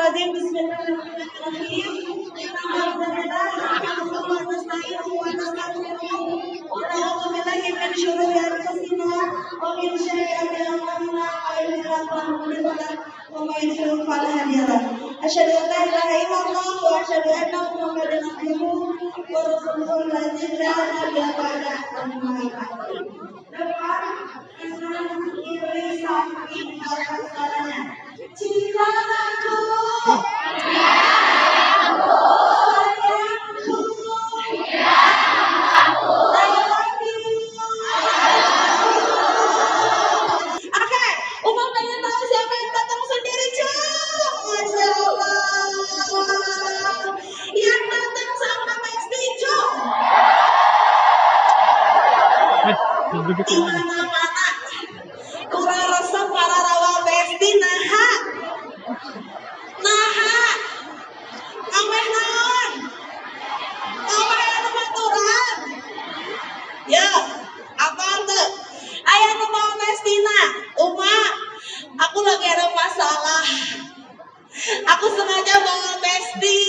Astagfirullahaladzim. Bismillahirrahmanirrahim. Alhamdulillah. Nahmaduhu wa nasta'inuhu wa nastaghfiruh. Wa na'udzu billahi min syururi anfusina wa min sayyiati a'malina. Man yahdihillahu fala mudilla lahu wa man yudlil fala hadiya lahu. Asyhadu an la ilaha illallah wa asyhadu anna Muhammadan abduhu wa rasuluhu la nabiyya ba'dahu. Amma ba'du. Cintaku, Oke, Umar pengen tahu siapa yang datang sendiri, Cung. Masya Allah. Yang datang sama Besti, Cung. Di mana-mana. Kurang rasa para rawa Besti naha. Ameh naon. Ameh anu baturan. Ya, apaan tuh? Aya nu mau Bestina. Uma, aku lagi ada masalah. Aku sengaja bawa Besti.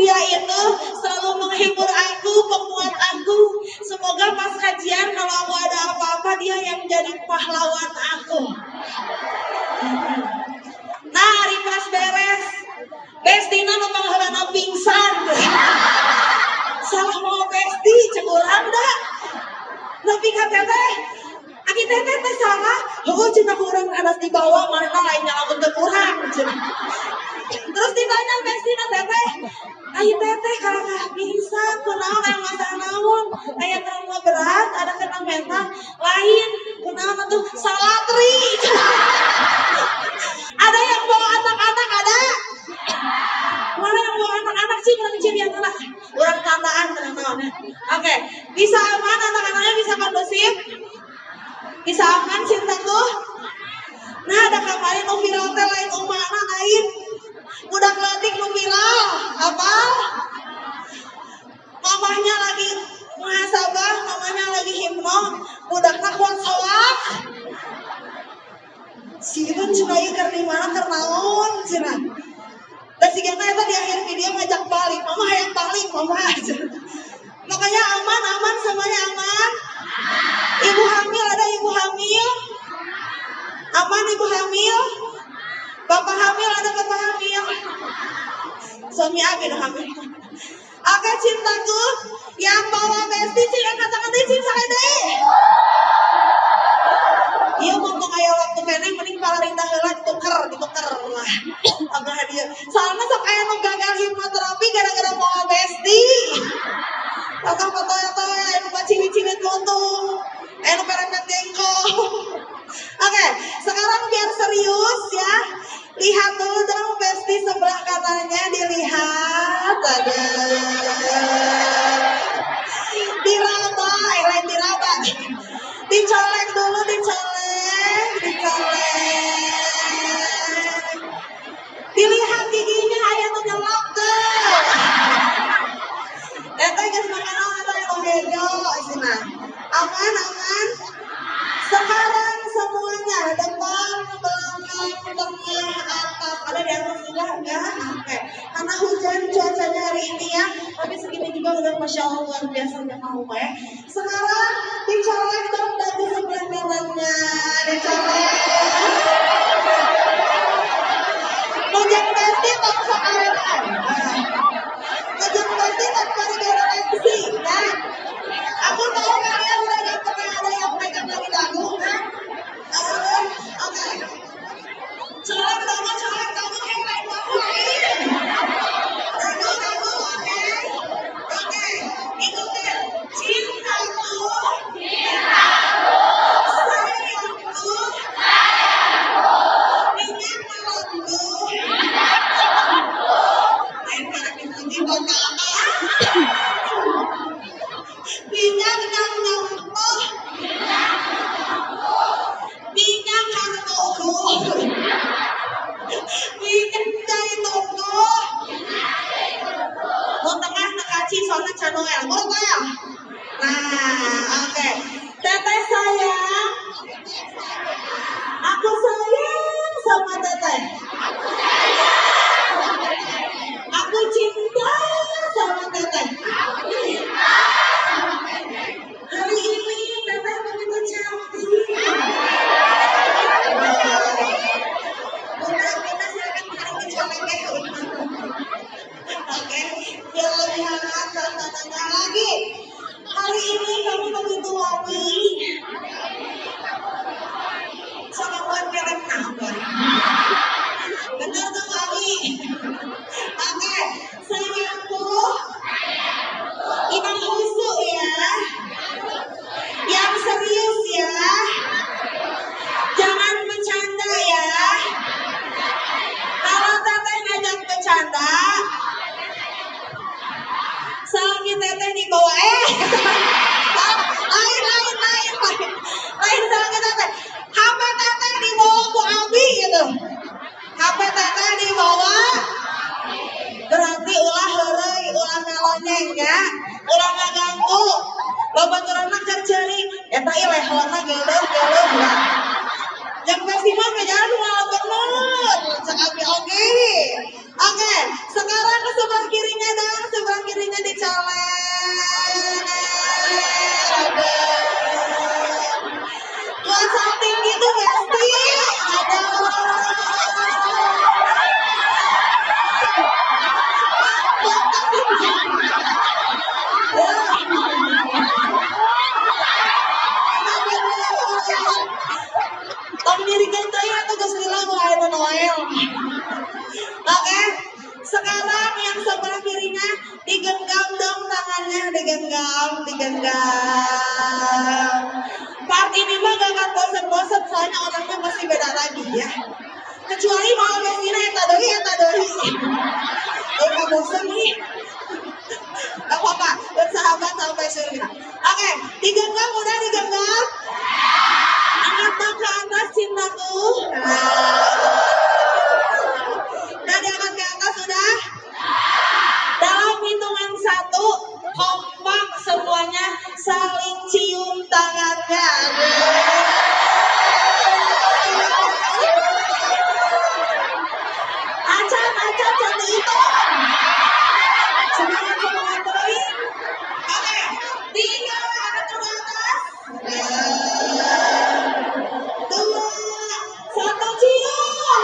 Dia itu selalu menghibur aku, penguat aku. Semoga pas kajian kalau aku ada apa-apa dia yang menjadi pahlawan aku. Nah, hari pas beres, Bestina nu pangheulana pingsan. Salah mau Besti, cek urang dah. Tapi ka teteh, aki teteh teh salah. Heuh cenah urang anas dibawa mana lain nyalakeun teu urang. Terus ditanya Bestina teteh, "Ai teteh kalau pingsan kunaon aya masalah naon? Aya trauma berat, ada kena mental lain, kunaon atuh salatri." Ada yang bawa anak-anak ada? Mana yang bawa anak-anak sih kurang cirian anak? Kurang tandaan tenang-tenang. Oke, bisa aman anak-anaknya bisa kondusif? Bisa aman cintaku? Nah, ada kemarin nu viral teh lain umana lain. Udah keletik nu viral. Apa? Mamahnya lagi muhasabah, mamahnya lagi himno, budakna kuat sholat. Sieun cenah ieu keur di mana keur naon cenah. Dan si Genta itu di akhir video ngajak balik, mama hayang balik, mama. Makanya aman, semuanya aman. Ibu hamil, ada ibu hamil. Aman ibu hamil. Bapak hamil, ada bapak hamil. Suami abi udah hamil. Oke cintaku, yang bawa Besti cing katakan cing sakade. Iya mumpung aya waktu keneh mending palarita heula ditukar lah. Agak dia. Soalnya sok aya nu gagal hipnoterapi gara-gara bawa Besti. Kakak foto-foto anu ciwit-ciwit muntung. Anu perempet jengkol. Oke, sekarang biar serius ya. Lihat dulu dong Besti sebelah kanannya dilihat. Ada. Diraba, lain diraba. Dicolek dulu, dicolek. Dilihat giginya aya nu nyelok tuh. Eta geus makanan eta yang hejo cenah. Aman. Sekarang semuanya depan, belakang, tengah, atas. Ada di atas juga enggak? Oke. Karena hujan cuacanya hari ini ya, tapi segini juga udah masya Allah luar biasanya kamu ya. Sekarang dicolek dong dagu sebelah kanannya, dicolek. Ngejek Besti tong sakarenan. Ngejek Besti tong gara-gara MC ya. Aku tahu kalian udah gak pernah ada yang pegang lagi dagu kan? Oke. Colek dagu yang lain lain. Dagu, oke. Oke, ikutin. Cintaku. Sayangku. Minyak malamku. Lain karena dipuji buat apa? Minyak nyamuk. Minyak kartuku. Minyak jahitungku. Mau tengah nekaci soalnya channel urut ya. Nah, oke. Teteh sayang. Aku sayang sama teteh. dongengnya ulah ngaganggu babaturan kerjari eta ieu lehona geuleuh lah yang festival kejalan ulah bener cak abi oke sekarang ke sebelah kirinya dong sebelah kirinya dicolek ada buat salting gitu Besti ada dirikan saya atau kesulitan mulai Noel. Oke, sekarang yang sebelah kirinya digenggam dong tangannya, digenggam. Part ini mah gak akan bosen-bosen soalnya orangnya masih beda lagi ya. Kecuali mau Bestina eta deui. Gak bosen nih. Gak apa-apa, bersahabat sampai surga. Oke, digenggam. Angkat ke atas cintaku. Udah diangkat ke atas sudah. Dalam hitungan 1, kompak semuanya saling cium tangannya. Acan cantik itu. Semangat doi. Oke, 3 angkat ke atas. 2, 1 cium.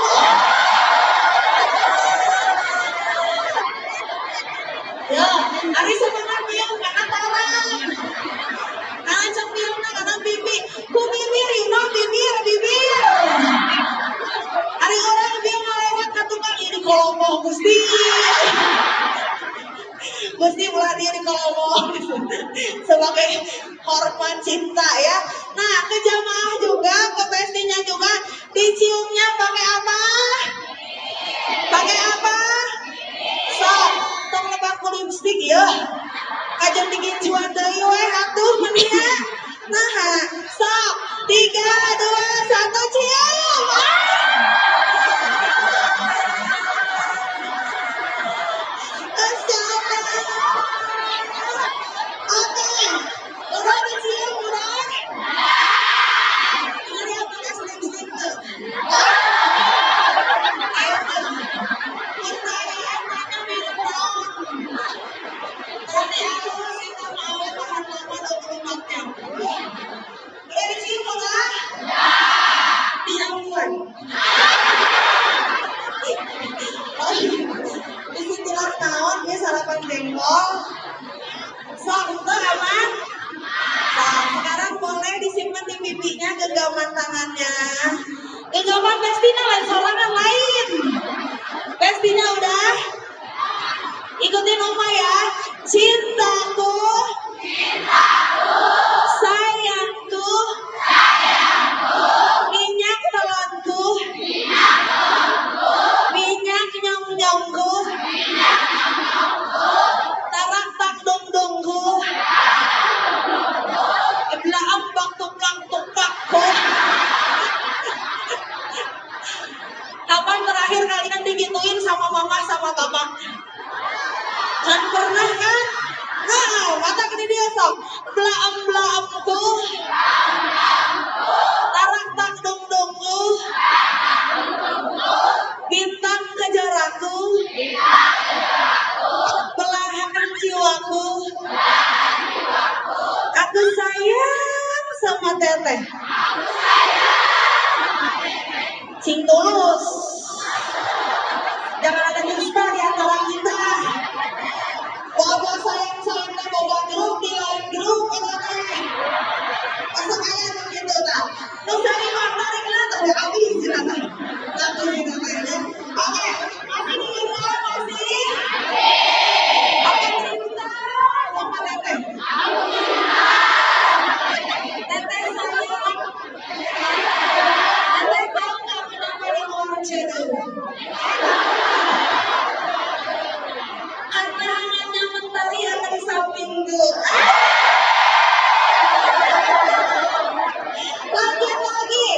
Ya, ari semangat cium karena tarang. Karena cek ciumna karena pipi. Ku bibir, bibir. Ari orang dia ngelewat ka tukang ieu di kolombo Gusti. Gusti ulah dia di kolombo. Sebagai hormat cinta ya. Nah, ke jamaah juga, ke Bestinya juga diciumnya pakai apa? Sok, tong lebar ku lipstik ya. Kajeng digincuan deui we atuh menia. Nah, sok 3, 2, 1 cium. Oke, udah dicium udah. Ini apa kasih lipstik tuh? Ayo tuh. Kita yang mirip naon. Tadi aku kita mau tahan lama 24 jam. Udah dicium udah? Diampun. Disitulah naon ya sarapan jengkol. Sok itu aman. Nah, sekarang boleh disimpan di pipinya genggaman tangannya. Genggaman Bestina lain sorangan lain. Bestina udah? Ikutin Oma ya. Cintaku, sayangku, minyak telonku, minyak nyong-nyongku, tarak tak dong-dongku, belaam bak tuplak-tuplakku. Kapan terakhir kalian digituin sama mama sama bapak? Kan pernah kan? Nah, mata gini dia sok. Belaam-belaamku, tarak tak dong-dongku, bintang kejar aku, belahan jiwaku. Aku sayang sama teteh. Cing tulus. Jangan ada dusta di antara kita. Boga sayang-sayangnya boga grup di lain grup itu teh. Masa kaya begitu tak? Terus dari mana kita tak ada habis kita. Satu kita teh. Oke, masih di kita masih. Oke, cinta sama teteh. Teteh sayang. Teteh tahu nggak kenapa di luar channel? Karena hangatnya mentari ada di sampingku. Lagi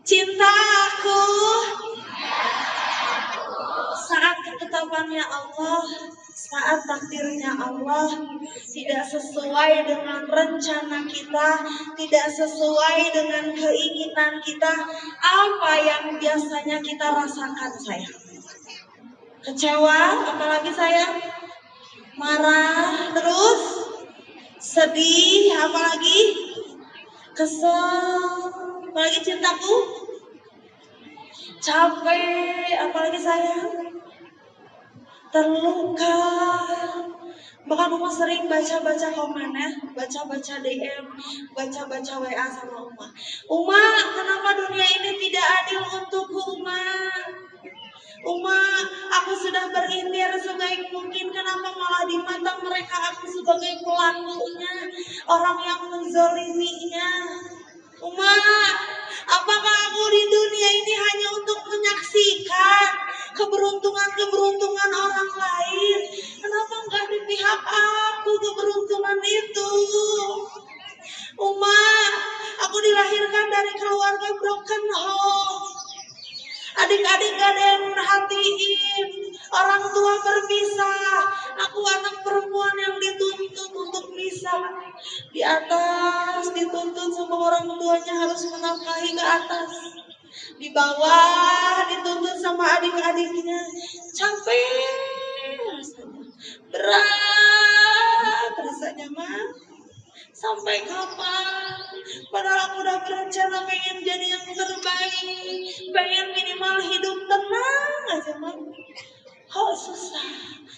Cintaku saat ketetapannya Allah, saat takdirnya Allah tidak sesuai dengan rencana kita, tidak sesuai dengan keinginan kita, apa yang biasanya kita rasakan sayang? Kecewa, apalagi sayang? Marah, terus sedih, apalagi? Kesel, apalagi cintaku? Capek, apalagi sayang? Terluka. Bahkan Uma sering baca-baca komen ya, baca-baca DM, baca-baca WA sama Uma. Uma, kenapa dunia ini tidak adil untukku, Uma? Uma, aku sudah berikhtiar sebaik mungkin, kenapa malah di mata mereka aku sebagai pelakunya, orang yang menzoliminya? Uma, apakah aku di dunia ini hanya untuk menyaksikan keberuntungan orang lain? Kenapa enggak di pihak aku keberuntungan itu? Uma, aku dilahirkan dari keluarga broken home. Adik-adik gak ada yang merhatiin, orang tua berpisah. Aku anak perempuan yang dituntut untuk bisa di atas, dituntut sama orang tuanya harus menafkahi ke atas. Di bawah dituntut sama adik-adiknya. Capek rasanya, berat rasanya mah. Sampai kapan? Padahal aku udah berencana pengen jadi yang terbaik, pengen minimal hidup tenang aja mah. Kok susah?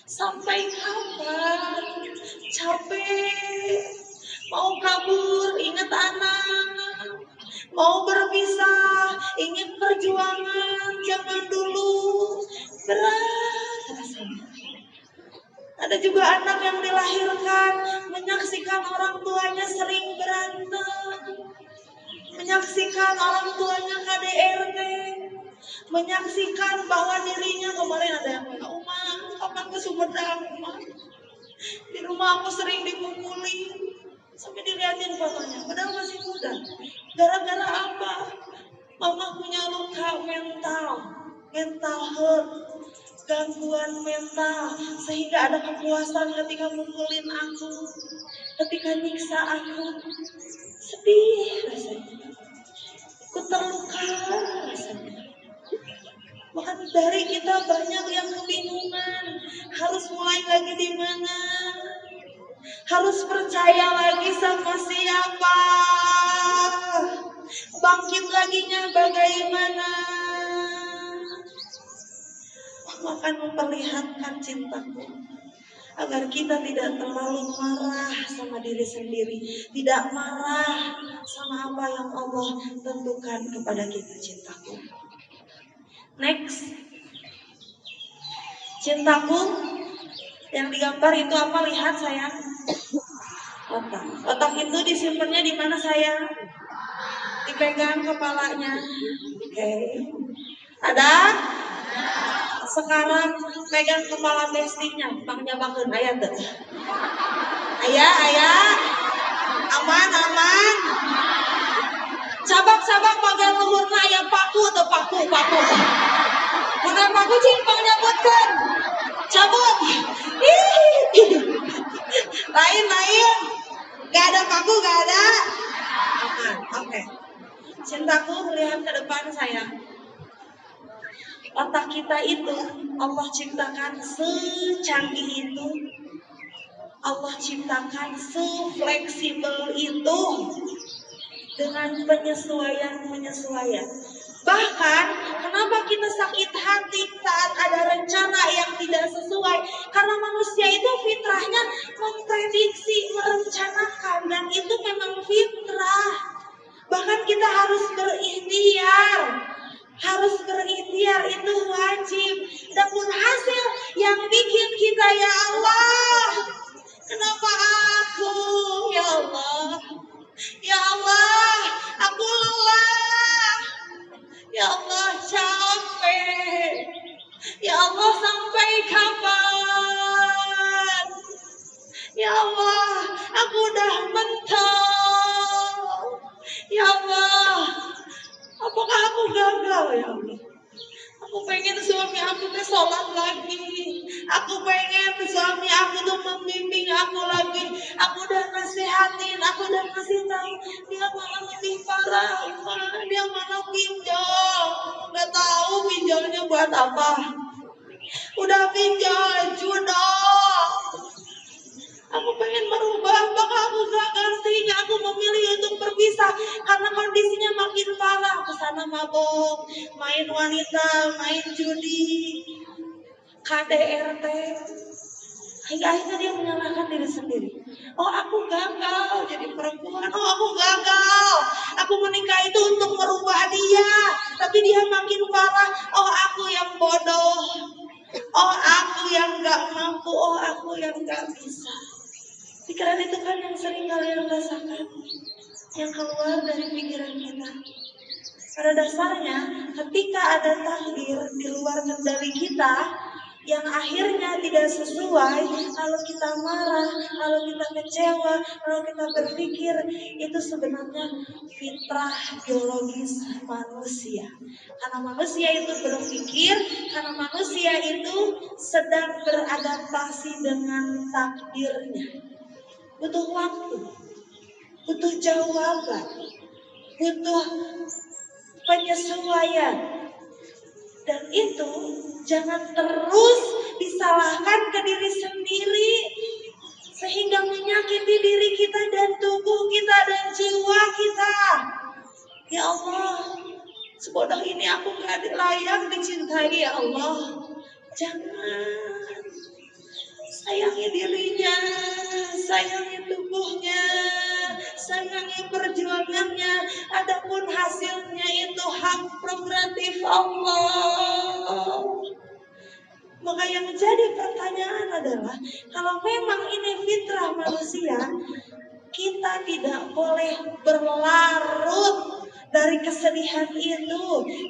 Sampai kapan? Capek. Mau kabur, ingat anak. Mau berpisah, ingat perjuangan zaman dulu. Berat rasanya. Ada juga anak yang dilahirkan menyaksikan orang tuanya sering berantem, menyaksikan orang tuanya KDRT, menyaksikan bahwa dirinya kemarin ada yang bilang, Uma, kapan ke Sumedang, Uma? Di rumah aku sering dipukuli, sampai dilihatin fotonya, padahal masih muda. Gara-gara apa? Mama punya luka mental hurt, gangguan mental, sehingga ada kepuasan ketika mukulin aku, ketika nyiksa aku. Sedih rasanya, aku terluka rasanya. Bahkan dari kita banyak yang kebingungan, harus mulai lagi di mana, harus percaya lagi sama siapa, bangkit laginya bagaimana. Akan memperlihatkan cintaku agar kita tidak terlalu marah sama diri sendiri, tidak marah sama apa yang Allah tentukan kepada kita. Cintaku, next, cintaku yang digambar itu apa? Lihat sayang, otak. Otak itu disimpannya di mana sayang? Dipegang kepalanya. Oke. Ada? Sekarang pegang kepala bestinya, pangnya bangun ayah tuh. Ayah, aman. Cabak bagian luhurna ayah paku. Mana paku cimpang nyabutkan, cabut. Lain, gak ada paku, gak ada. Aman, oke. Cintaku, lihat ke depan sayang. Otak kita itu Allah ciptakan secanggih itu, Allah ciptakan sefleksibel itu, dengan penyesuaian. Bahkan kenapa kita sakit hati saat ada rencana yang tidak sesuai? Karena manusia itu fitrahnya memprediksi, merencanakan, dan itu memang fitrah. Bahkan kita harus berikhtiar. Itu wajib. Namun hasil yang bikin kita, ya Allah, kenapa aku? Ya Allah, aku lelah. Ya Allah, capek. Ya Allah, sampai kapan? Ya Allah, aku udah mental. Ya Allah, apakah aku aku gagal ya Allah. Aku pengen suami aku tuh sholat lagi. Aku pengen suami aku tuh membimbing aku lagi. Aku udah nasihatin, aku udah ngasih tahu. Dia malah lebih parah, dia malah pinjol. Nggak tahu pinjolnya buat apa. Udah pinjol, jual. Aku pengen merubah, maka aku gagal sehingga aku memilih untuk berpisah karena kondisinya makin parah. Kesana mabok, main wanita, main judi, KDRT. Hingga akhirnya dia menyalahkan diri sendiri. Oh, aku gagal jadi perempuan. Oh, aku gagal. Aku menikah itu untuk merubah dia, tapi dia makin parah. Oh, aku yang bodoh. Oh, aku yang gak mampu. Oh, aku yang gak bisa. Pikiran itu kan yang sering kalian rasakan, yang keluar dari pikiran kita. Pada dasarnya, ketika ada takdir di luar kendali kita, yang akhirnya tidak sesuai, lalu kita marah, lalu kita kecewa, lalu kita berpikir, itu sebenarnya fitrah biologis manusia. Karena manusia itu berpikir, karena manusia itu sedang beradaptasi dengan takdirnya. Butuh waktu, butuh jawaban, butuh penyesuaian. Dan itu jangan terus disalahkan ke diri sendiri sehingga menyakiti diri kita dan tubuh kita dan jiwa kita. Ya Allah, sebodoh ini aku gak layak dicintai ya Allah. Jangan. Sayangi dirinya, sayangi tubuhnya, sayangi perjuangannya. Adapun hasilnya itu hak prerogatif Allah. Maka yang jadi pertanyaan adalah, kalau memang ini fitrah manusia, kita tidak boleh berlarut dari kesedihan itu.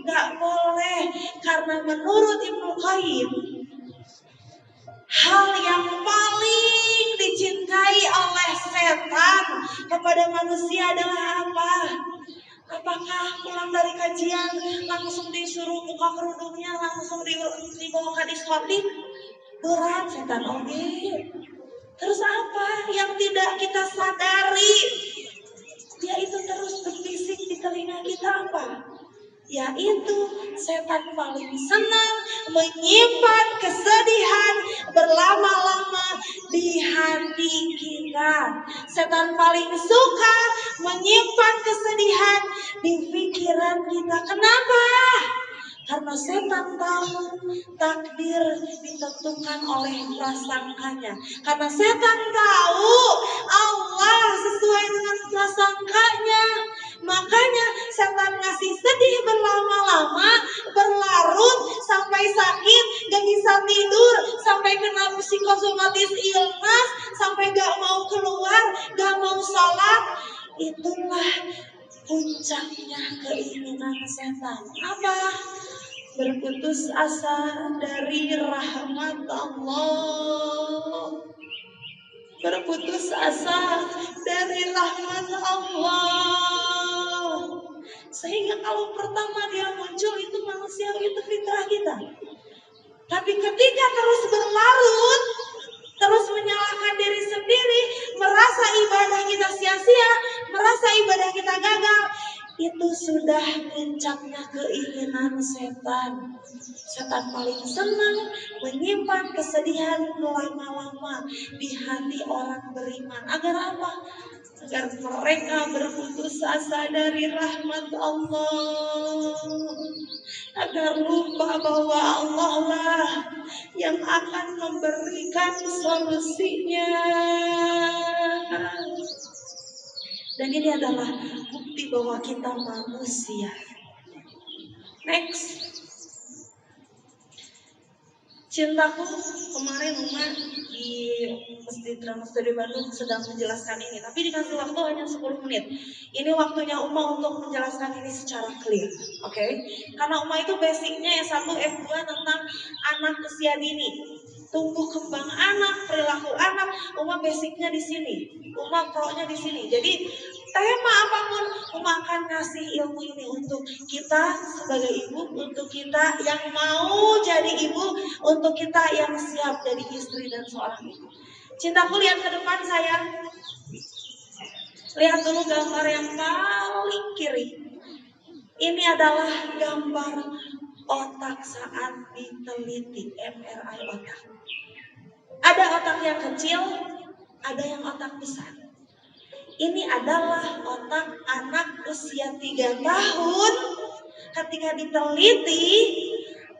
Gak boleh, karena menurut Ibnu Qayyim, hal yang paling dicintai oleh setan kepada manusia adalah apa? Apakah pulang dari kajian langsung disuruh buka kerudungnya, langsung dibawa ke diskotik? Berat setan oke. Terus apa yang tidak kita sadari? Dia itu terus berbisik di telinga kita apa? Yaitu setan paling senang menyimpan kesedihan berlama-lama di hati kita. Setan paling suka menyimpan kesedihan di pikiran kita. Kenapa? Karena setan tahu takdir ditentukan oleh prasangkanya. Karena setan tahu Allah sesuai dengan prasangkanya. Makanya setan ngasih sedih berlama-lama, berlarut sampai sakit, gak bisa tidur, sampai kena psikosomatis illness, sampai gak mau keluar, gak mau sholat. Itulah puncaknya keinginan setan. Apa? Berputus asa dari rahmat Allah. Berputus asa dari rahmat Allah. Sehingga kalau pertama dia muncul itu manusiawi, itu fitrah kita. Tapi ketika terus berlarut, terus menyalahkan diri sendiri, merasa ibadah kita sia-sia, merasa ibadah kita gagal, itu sudah puncaknya keinginan setan. Setan paling senang menyimpan kesedihan lama-lama di hati orang beriman. Agar apa? Agar mereka berputus asa dari rahmat Allah. Agar lupa bahwa Allah lah yang akan memberikan solusinya. Dan ini adalah bukti bahwa kita manusia. Next. Cintaku, kemarin Uma di Masjid Drama Studio Bandung sedang menjelaskan ini, tapi dikasih waktu hanya 10 menit. Ini waktunya Uma untuk menjelaskan ini secara clear, oke? Karena Uma itu basicnya S1, S2 tentang anak usia dini, tumbuh kembang anak, perilaku anak. Uma basicnya di sini, Uma pro-nya di sini. Jadi tema apapun, Uma akan kasih ilmu ini untuk kita sebagai ibu, untuk kita yang mau jadi ibu, untuk kita yang siap jadi istri dan seorang ibu. Cintaku, lihat ke depan sayang. Lihat dulu gambar yang paling kiri. Ini adalah gambar otak saat diteliti, MRI otak. Ada otak yang kecil, ada yang otak besar. Ini adalah otak anak usia 3 tahun. Ketika diteliti,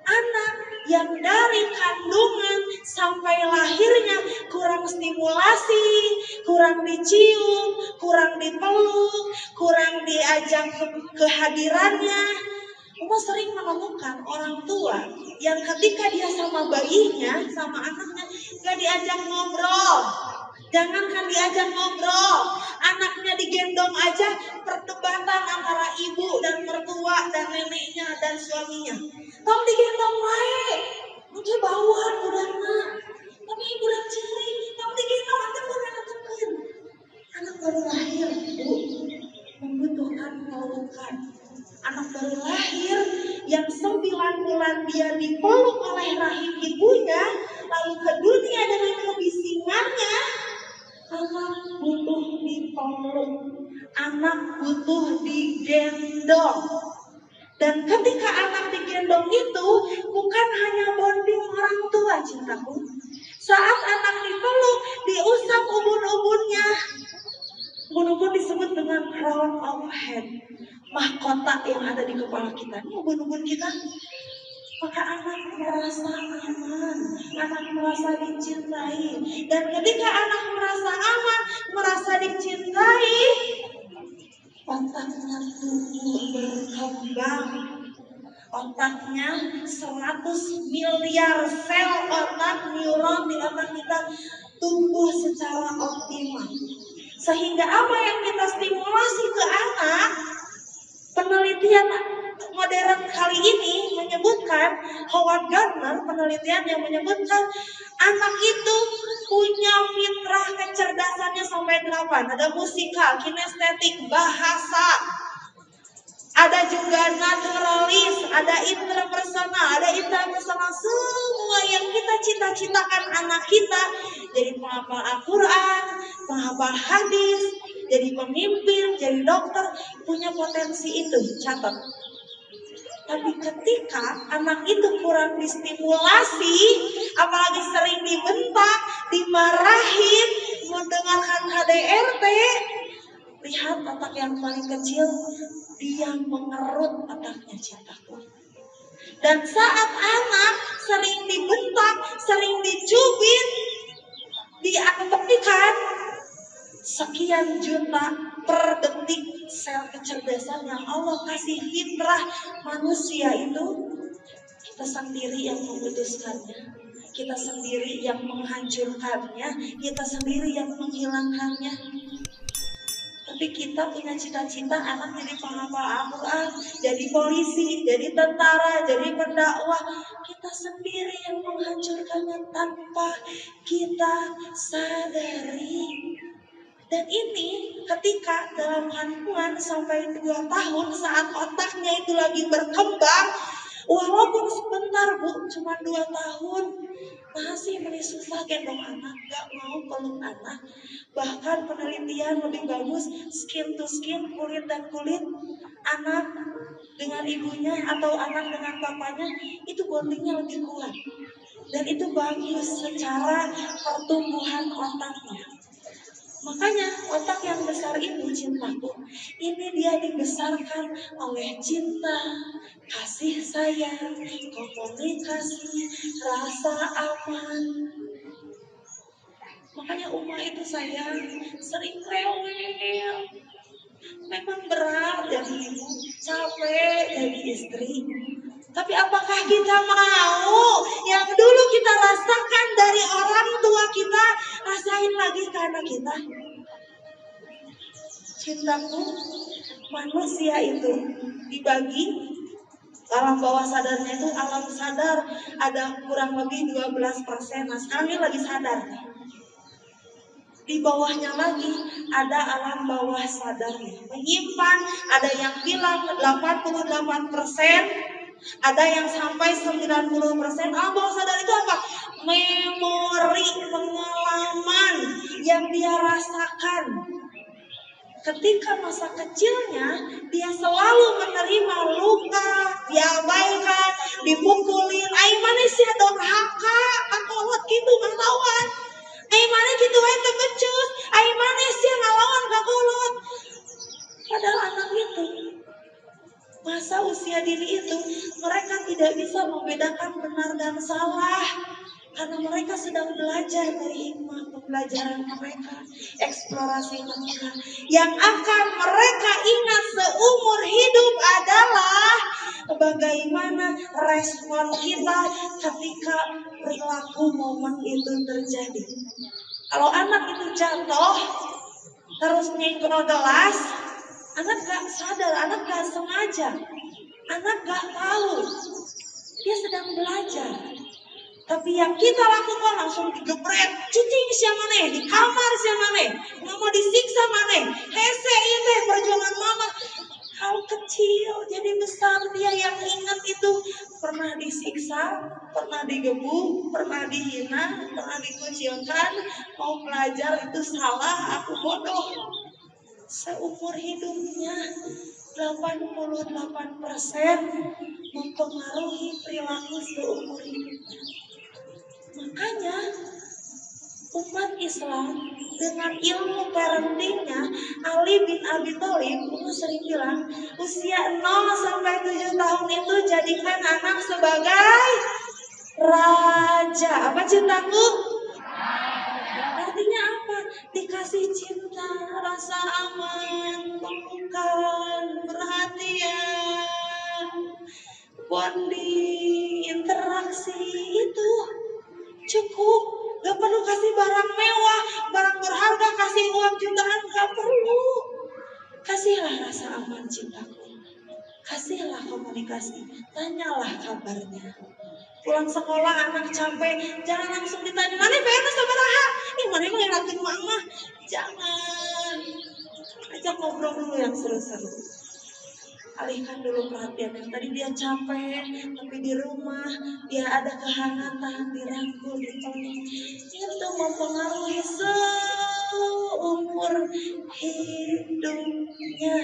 anak yang dari kandungan sampai lahirnya kurang stimulasi, kurang dicium, kurang dipeluk, kurang diajak kehadirannya. Uma sering menemukan orang tua yang ketika dia sama bayinya, sama anaknya, gak diajak ngobrol. Jangankan diajak ngobrol, anaknya digendong aja perdebatan antara ibu dan mertua dan neneknya dan suaminya. Tong digendong wae, mungkin bawaan budakna, tapi ibu dan ciri, tong digendong aja boleh ketepen. Anak baru lahir, bu, membutuhkan pelukan. Anak baru lahir yang 9 bulan dia dipeluk oleh rahim ibunya, lalu ke dunia dengan kebisingannya. Anak butuh dipeluk, anak butuh digendong. Dan ketika anak digendong itu bukan hanya bonding orang tua, cintaku. Saat anak dipeluk, diusap ubun-ubunnya. Ubun-ubun disebut dengan crown of head, mahkota yang ada di kepala kita. Ini ubun-ubun kita. Maka anak merasa aman, anak merasa dicintai. Dan ketika anak merasa aman, merasa dicintai, otaknya tumbuh berkembang. Otaknya 100 miliar sel otak neuron di otak kita tumbuh secara optimal. Sehingga apa yang kita stimulasi ke anak, penelitian modern kali ini menyebutkan, Howard Gardner penelitian yang menyebutkan anak itu punya fitrah kecerdasannya sampai 8. Ada musikal, kinestetik, bahasa, ada juga naturalis, ada interpersonal, semua yang kita cita-citakan anak kita jadi penghafal Al-Quran, penghafal hadis, jadi pemimpin, jadi dokter, punya potensi itu, catat. Tapi ketika anak itu kurang distimulasi, apalagi sering dibentak, dimarahin, mendengarkan KDRT, lihat otak yang paling kecil, dia mengerut otaknya, cintaku. Dan saat anak sering dibentak, sering dicubit, diaktifkan, sekian juta per detik sel kecerdasan yang Allah kasih fitrah manusia itu, kita sendiri yang memutuskannya, kita sendiri yang menghancurkannya, kita sendiri yang menghilangkannya. Tapi kita punya cita-cita anak jadi penghafal Al-Quran, jadi polisi, jadi tentara, jadi pendakwah. Kita sendiri yang menghancurkannya tanpa kita sadari. Dan ini ketika dalam kandungan sampai 2 tahun, saat otaknya itu lagi berkembang, walaupun sebentar bu, cuma 2 tahun, masih susah gendong anak, gak mau peluk anak. Bahkan penelitian lebih bagus, skin to skin, kulit dan kulit, anak dengan ibunya atau anak dengan bapaknya, itu bondingnya lebih kuat. Dan itu bagus secara pertumbuhan otaknya. Makanya otak yang besar itu, cintaku, ini dia dibesarkan oleh cinta, kasih sayang, komunikasi, rasa aman. Makanya Uma itu sayang, sering rewel. Memang berat jadi ibu, capek jadi istri. Tapi apakah kita mau yang dulu kita rasakan dari orang tua kita, rasain lagi ke anak kita? Cintaku, manusia itu dibagi, alam bawah sadarnya itu alam sadar ada kurang lebih 12%. Nah sekarang ini lagi sadar. Di bawahnya lagi ada alam bawah sadarnya. Menyimpan, ada yang bilang 88%, ada yang sampai 90%. Alam bawah sadar itu apa? Memori, pengalaman yang dia rasakan. Ketika masa kecilnya, dia selalu menerima luka, diabaikan, dipukulin. Ai mana sih dorhaka, kakolot gitu ngelawan. Ai mana gitu wae teu becus. Ai mana sih ngelawan kakolot. Padahal anak itu, masa usia dini itu, mereka tidak bisa membedakan benar dan salah. Karena mereka sedang belajar dari hikmah pembelajaran mereka, eksplorasi mereka. Yang akan mereka ingat seumur hidup adalah bagaimana respon kita ketika perilaku momen itu terjadi. Kalau anak itu jatuh, terus nyenggol gelas, anak gak sadar, anak gak sengaja, anak gak tahu, dia sedang belajar. Tapi yang kita lakukan langsung digebret, cucing siapa nih, di kamar siapa nih, mama disiksa mana, hese itu perjuangan mama. Hal kecil jadi besar, dia yang ingat itu pernah disiksa, pernah digebuk, pernah dihina, pernah dikucilkan, mau belajar itu salah, aku bodoh. Seumur hidupnya 88% mempengaruhi perilaku seumur hidupnya. Makanya umat Islam dengan ilmu parentingnya, Ali bin Abi Thalib itu sering bilang, usia 0 sampai 7 tahun itu jadikan anak sebagai raja. Apa cintaku? Artinya apa? Dikasih cinta, rasa aman, pelukan, perhatian, bonding, interaksi, itu cukup. Gak perlu kasih barang mewah, barang berharga, kasih uang jutaan, gak perlu. Kasihlah rasa aman cintaku, kasihlah komunikasi, tanyalah kabarnya. Pulang sekolah anak capek, jangan langsung ditanya, mana PR sabaraha? Mana emang yang ngelakuin mama? Jangan. Ajak ngobrol dulu yang seru-seru. Alihkan dulu perhatian yang tadi dia capek, tapi di rumah dia ada kehangatan, dirangkul, dipeluk. Itu mempengaruhi seumur hidupnya.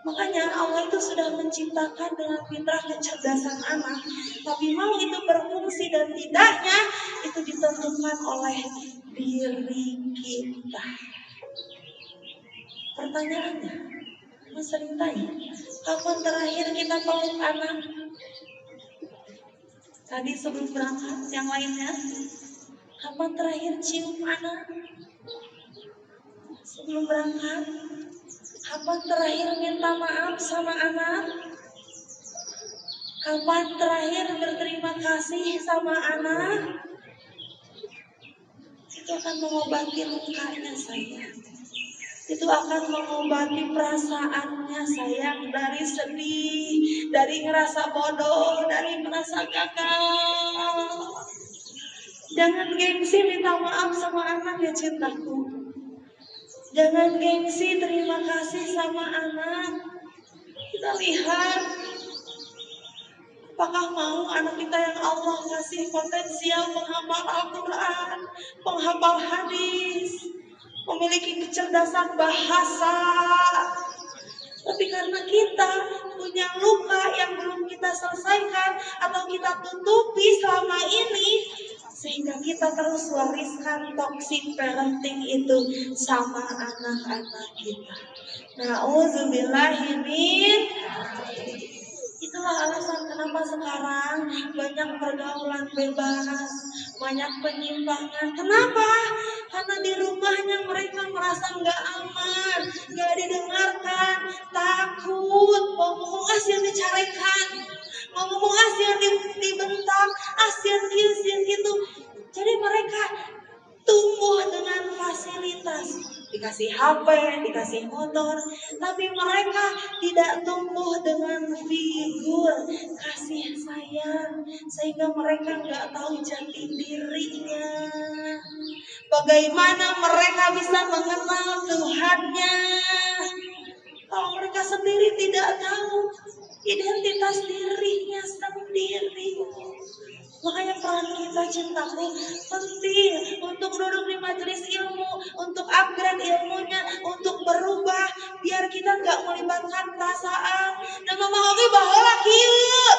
Makanya Allah itu sudah menciptakan dengan fitrah kecerdasan anak, tapi mau itu berfungsi dan tidaknya itu ditentukan oleh diri kita. Pertanyaannya, Mas sering tanya, kapan terakhir kita peluk anak? Tadi sebelum berangkat, yang lainnya, kapan terakhir cium anak? Sebelum berangkat, kapan terakhir minta maaf sama anak? Kapan terakhir berterima kasih sama anak? Itu akan mengobati lukanya sayang. Itu akan mengobati perasaannya sayang, dari sedih, dari ngerasa bodoh, dari merasa gagal. Jangan gengsi minta maaf sama anak ya cintaku. Jangan gengsi terima kasih sama anak. Kita lihat apakah mau anak kita yang Allah kasih potensial penghafal Al-Quran, penghafal hadis, memiliki kecerdasan bahasa. Tapi karena kita punya luka yang belum kita selesaikan atau kita tutupi selama ini, sehingga kita terus wariskan toxic parenting itu sama anak-anak kita. Na'udzubillahi min. Itulah alasan kenapa sekarang banyak pergaulan bebas, banyak penyimpangan. Kenapa? Karena di rumahnya mereka merasa nggak aman, nggak didengarkan, takut, mau ngomong asian dicarikan, mau ngomong asian dibentak, asian gitu. Jadi mereka tumbuh dengan fasilitas, dikasih HP, dikasih motor, tapi mereka tidak tumbuh dengan figur kasih sayang, sehingga mereka nggak tahu jati dirinya. Bagaimana mereka bisa mengenal Tuhannya kalau mereka sendiri tidak tahu identitas dirinya sendiri. Makanya peran kita cintaku penting untuk duduk di majelis ilmu, untuk upgrade ilmunya, untuk berubah, biar kita nggak melibatkan perasaan. Dan memang baheula kieu,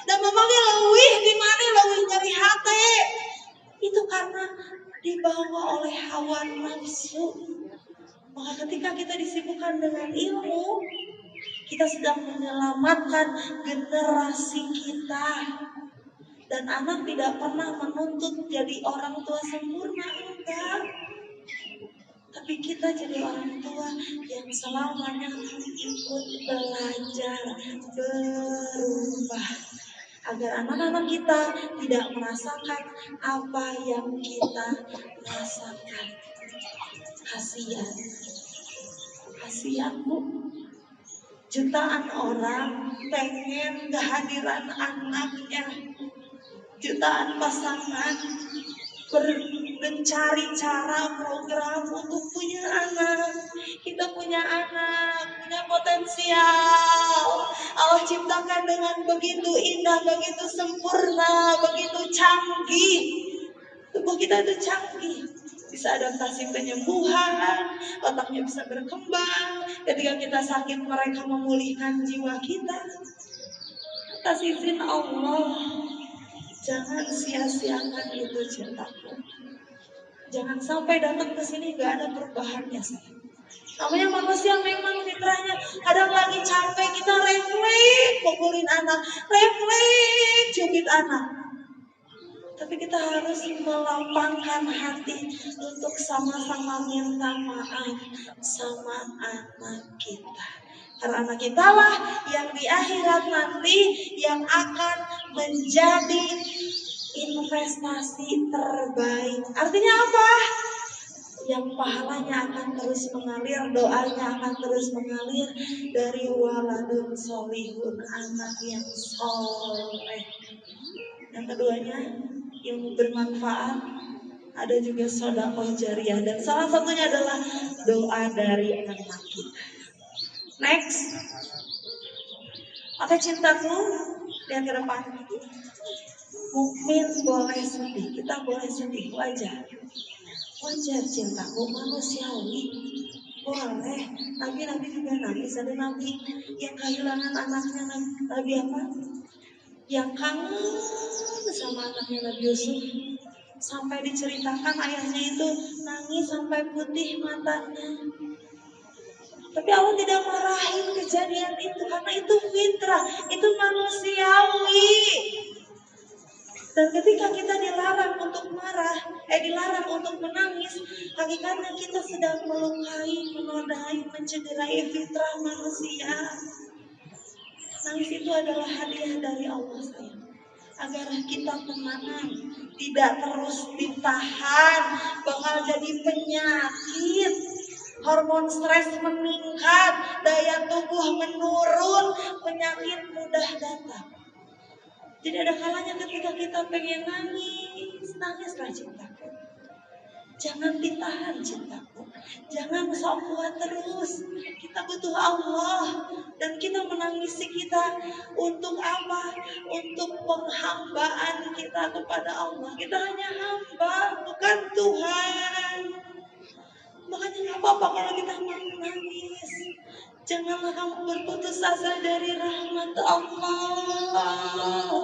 dan memang leuwih di mana leuwih nyeri hati. Itu karena dibawa oleh hawa nafsu. Maka ketika kita disibukkan dengan ilmu, kita sedang menyelamatkan generasi kita. Dan anak tidak pernah menuntut jadi orang tua sempurna, enggak. Tapi kita jadi orang tua yang selamanya ikut belajar, berubah. Agar anak-anak kita tidak merasakan apa yang kita rasakan. Kasihan Bu. Jutaan orang pengen kehadiran anaknya. Jutaan pasangan mencari cara program untuk punya anak. Kita punya anak, punya potensial. Allah ciptakan dengan begitu indah, begitu sempurna, begitu canggih. Tubuh kita itu canggih, bisa adaptasi penyembuhan, otaknya bisa berkembang. Ketika kita sakit, mereka memulihkan jiwa kita. Atas izin Allah. Jangan sia-siakan itu cintaku. Jangan sampai datang ke sini gak ada perubahannya. Namanya manusia memang fitrahnya kadang lagi capek kita refleks pukulin anak, refleks cubit anak. Tapi kita harus melapangkan hati untuk sama-sama minta maaf sama anak kita. Karena anak kita lah yang di akhirat nanti yang akan menjadi investasi terbaik. Artinya apa? Yang pahalanya akan terus mengalir, doanya akan terus mengalir dari waladun solihun, anak yang soleh. Yang keduanya, ilmu bermanfaat, ada juga sedekah jariyah, dan salah satunya adalah doa dari anak kita. Next, maka cintaku lihat ke depan. Mukmin boleh sedih, kita boleh sedih, wajar cintaku, manusiawi, boleh. Nabi juga nangis, ada nabi yang kehilangan anaknya, nabi apa? Yang kangen sama anaknya Nabi Yusuf, sampai diceritakan ayahnya itu nangis sampai putih matanya. Tapi Allah tidak marahin kejadian itu karena itu fitrah, itu manusiawi. Dan ketika kita dilarang untuk marah, dilarang untuk menangis, hakikatnya kita sedang melukai, menodai, mencederai fitrah manusia. Nangis itu adalah hadiah dari Allah sayang. Agar kita tenang, tidak terus ditahan, bakal jadi penyakit. Hormon stres meningkat, daya tubuh menurun, penyakit mudah datang. Jadi ada kalanya ketika kita pengen nangislah cintaku. Jangan ditahan cintaku. Jangan sok kuat terus. Kita butuh Allah. Dan kita menangisi kita untuk apa? Untuk penghambaan kita kepada Allah. Kita hanya hamba, bukan Tuhan. Makanya gak apa-apa kalau kita menangis. Janganlah kamu berputus asa dari rahmat Allah.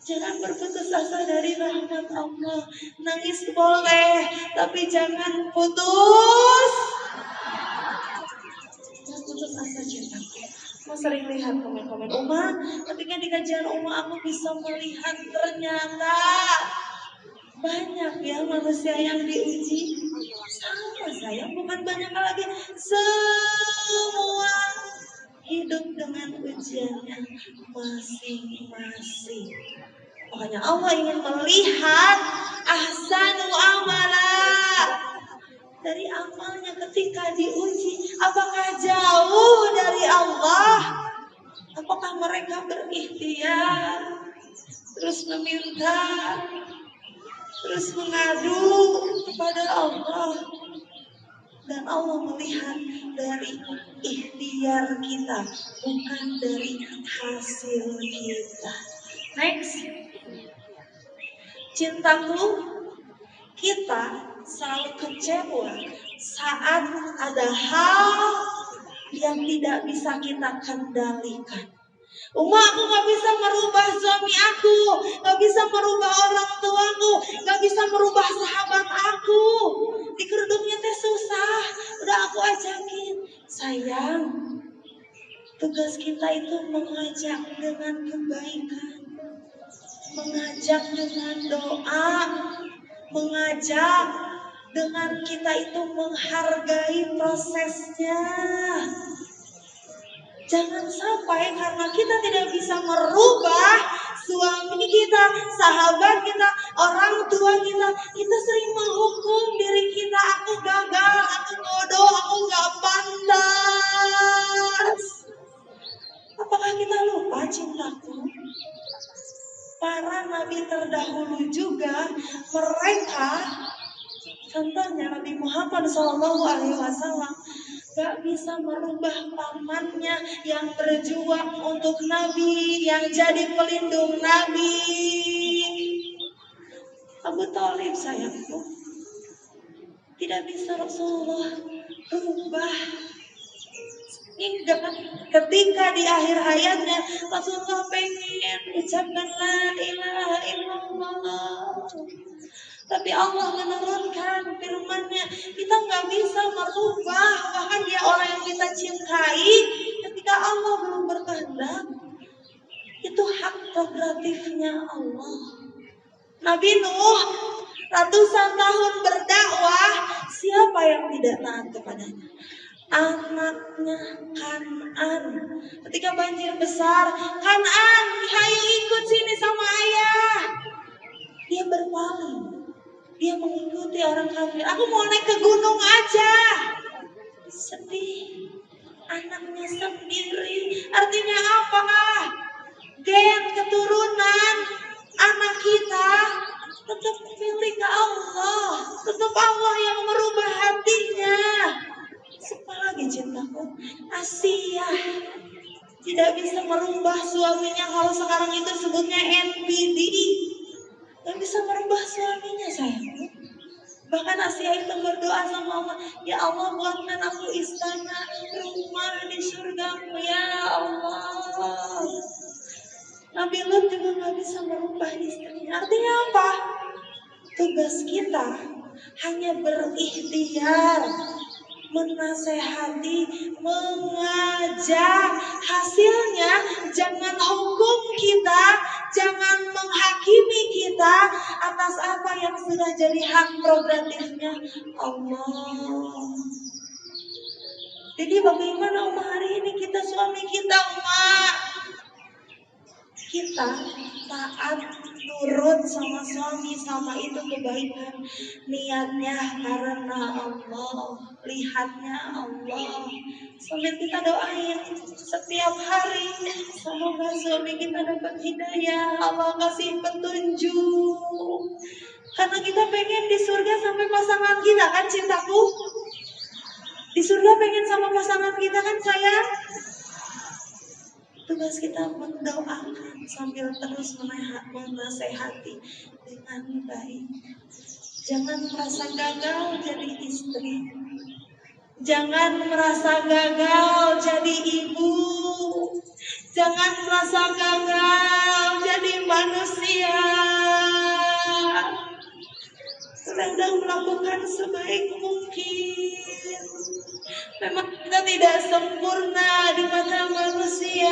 Jangan berputus asa dari rahmat Allah. Nangis boleh, tapi jangan putus asa cintaku. Mau sering lihat komen-komen Uma, ketika di kajian Uma aku bisa melihat ternyata banyak ya manusia yang diuji. Sama saya, bukan banyak lagi. Semua hidup dengan ujiannya masing-masing. Makanya Allah ingin melihat ahsanu amala. Dari amalnya ketika diuji, apakah jauh dari Allah? Apakah mereka berikhtiar? terus meminta, terus mengadu kepada Allah. Dan Allah melihat dari ikhtiar kita, bukan dari hasil kita. Next. Cintaku, kita selalu kecewa saat ada hal yang tidak bisa kita kendalikan. Aku gak bisa merubah suami aku, gak bisa merubah orang tuaku, gak bisa merubah sahabat aku. Di kerudungnya teh susah, udah aku ajakin. Sayang, tugas kita itu mengajak dengan kebaikan, mengajak dengan doa, mengajak dengan kita itu menghargai prosesnya. Jangan sampai karena kita tidak bisa merubah suami kita, sahabat kita, orang tua kita, kita sering menghukum diri kita. Aku gagal, aku bodoh, aku gak pantas. Apakah kita lupa cintaku? Para nabi terdahulu juga, mereka, contohnya Nabi Muhammad SAW, gak bisa merubah pamannya yang berjuang untuk Nabi, yang jadi pelindung Nabi. Abu Thalib sayangku, tidak bisa Rasulullah rubah. Hingga ketika di akhir hayatnya Rasulullah pengen ucapkan la ilaha illallah, tapi Allah menurunkan firman-Nya, kita nggak bisa merubah bahkan dia orang yang kita cintai ketika Allah belum berkehendak. Itu hak prerogatifnya Allah. Nabi Nuh ratusan tahun berdakwah, siapa yang tidak taat kepadanya? Anaknya Kan'an. Ketika banjir besar, Kan'an, hayu ikut sini sama ayah. Dia berpaling. Dia mengikuti orang kafir. Aku mau naik ke gunung aja. Sedih. Anaknya sendiri. Artinya apa? Gen keturunan anak kita tetap milik Allah. Tetap Allah yang merubah hatinya. Siapa lagi cintaku? Asia. Tidak bisa merubah suaminya. Kalau sekarang itu sebutnya NPD. Gak bisa merubah suaminya sayang. Bahkan Asia itu berdoa sama Allah, ya Allah buatkan aku istana, rumah di surgamu ya Allah. Nabi Lut juga gak bisa merubah istrinya. Artinya apa? Tugas kita hanya berikhtiar, menasehati, mengajak. Hasilnya jangan hukum kita, jangan menghakimi kita atas apa yang sudah jadi hak prerogatifnya Allah. Jadi bagaimana Uma hari ini kita suami kita Uma? Kita taat, nurut sama suami, sama itu kebaikan. Niatnya karena Allah, lihatnya Allah. Sambil kita doain setiap hari, semoga suami kita dapat hidayah, Allah kasih petunjuk. Karena kita pengen di surga sampai pasangan kita kan cintaku. Di surga pengen sama pasangan kita kan sayang. Tugas kita mendoakan sambil terus menasehati dengan baik. Jangan merasa gagal jadi istri. Jangan merasa gagal jadi ibu. Jangan merasa gagal jadi manusia. Sedang melakukan sebaik mungkin. Memang kita tidak sempurna di mata manusia.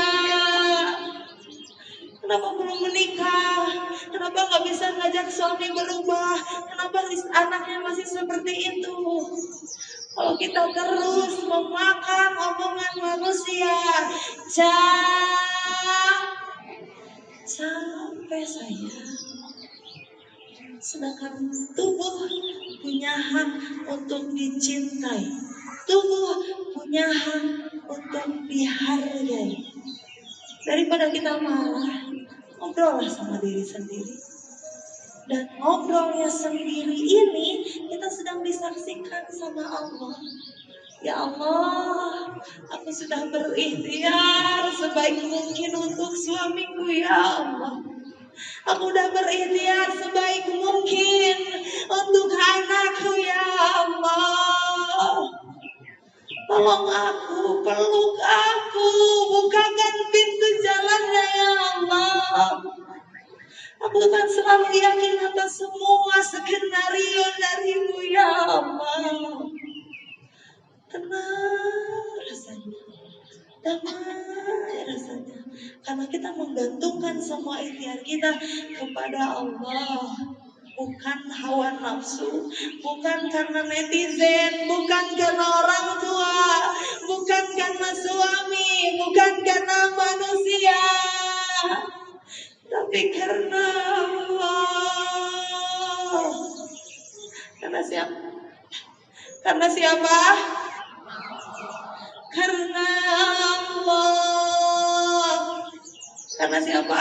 Kenapa belum menikah? Kenapa gak bisa ngajak suami berubah? Kenapa anaknya masih seperti itu? Kalau kita terus memakan omongan manusia, capek saya. Sedangkan tubuh punya hak untuk dicintai. Tubuh punya hak untuk dihargai. Daripada kita marah, Ngobrollah sama diri sendiri. Dan ngobrolnya sendiri ini kita sedang disaksikan sama Allah. Ya Allah, aku sudah berikhtiar sebaik mungkin untuk suamiku ya Allah. Aku sudah berikhtiar sebaik mungkin untuk anakku ya Allah. Tolong aku, peluk aku, bukakan pintu jalannya ya Allah. Aku akan selalu yakin atas semua skenario darimu ya Allah. Tenang rasanya, damai rasanya, karena kita menggantungkan semua ikhtiar kita kepada Allah. Bukan hawa nafsu, bukan karena netizen, bukan karena orang tua, bukan karena suami, bukan karena manusia, tapi karena Allah. Karena siapa? Karena siapa? Karena Allah. Karena siapa?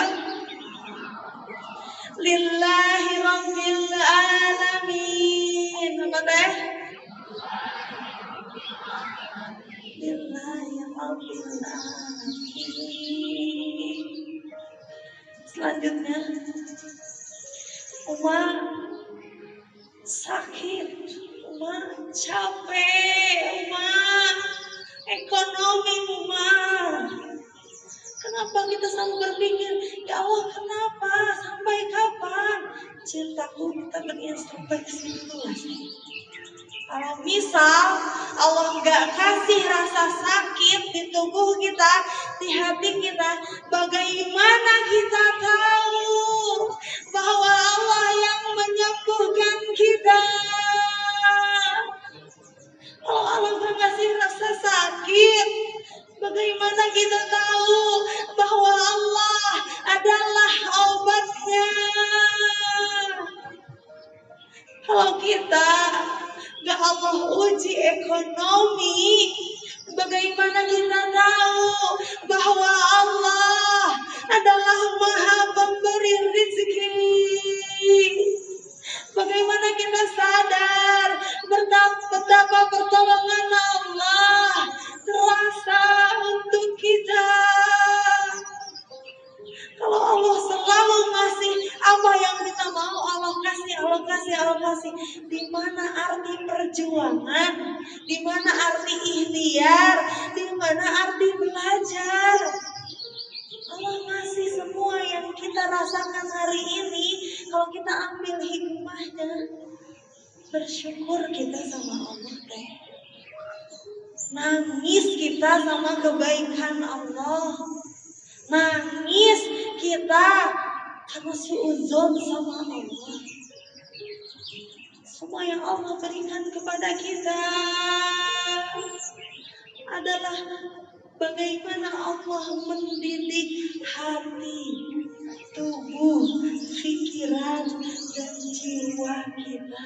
Lillahi rabbil alamin. Apa teh? Lillahi rabbil alamin. Selanjutnya, Uma sakit, Uma capek, Uma ekonomi, Uma. Kenapa kita selalu berpikir, ya Allah kenapa, sampai kapan? Cintaku kita ingin sampai ke situ lah. Kalau misal Allah gak kasih rasa sakit di tubuh kita, di hati kita, bagaimana kita tahu bahwa Allah yang menyembuhkan kita? Kalau Allah gak kasih rasa sakit, bagaimana kita tahu bahwa Allah adalah obatnya? Kalau kita gak Allah uji ekonomi, bagaimana kita tahu bahwa Allah adalah Maha Pemberi rezeki? Bagaimana kita sadar betapa pertolongan Allah terasa untuk kita? Kalau Allah selalu ngasih apa yang kita mau, Allah kasih. Di mana arti perjuangan? Di mana arti ikhtiar? Di mana arti belajar? Allah ngasih semua yang kita rasakan hari ini. Kalau kita ambil hikmahnya, bersyukur kita sama Allah teh. Nangis kita sama kebaikan Allah. Nangis kita karena suudzon sama Allah. Semua yang Allah berikan kepada kita adalah bagaimana Allah mendidik hati, tubuh, pikiran, dan jiwa kita.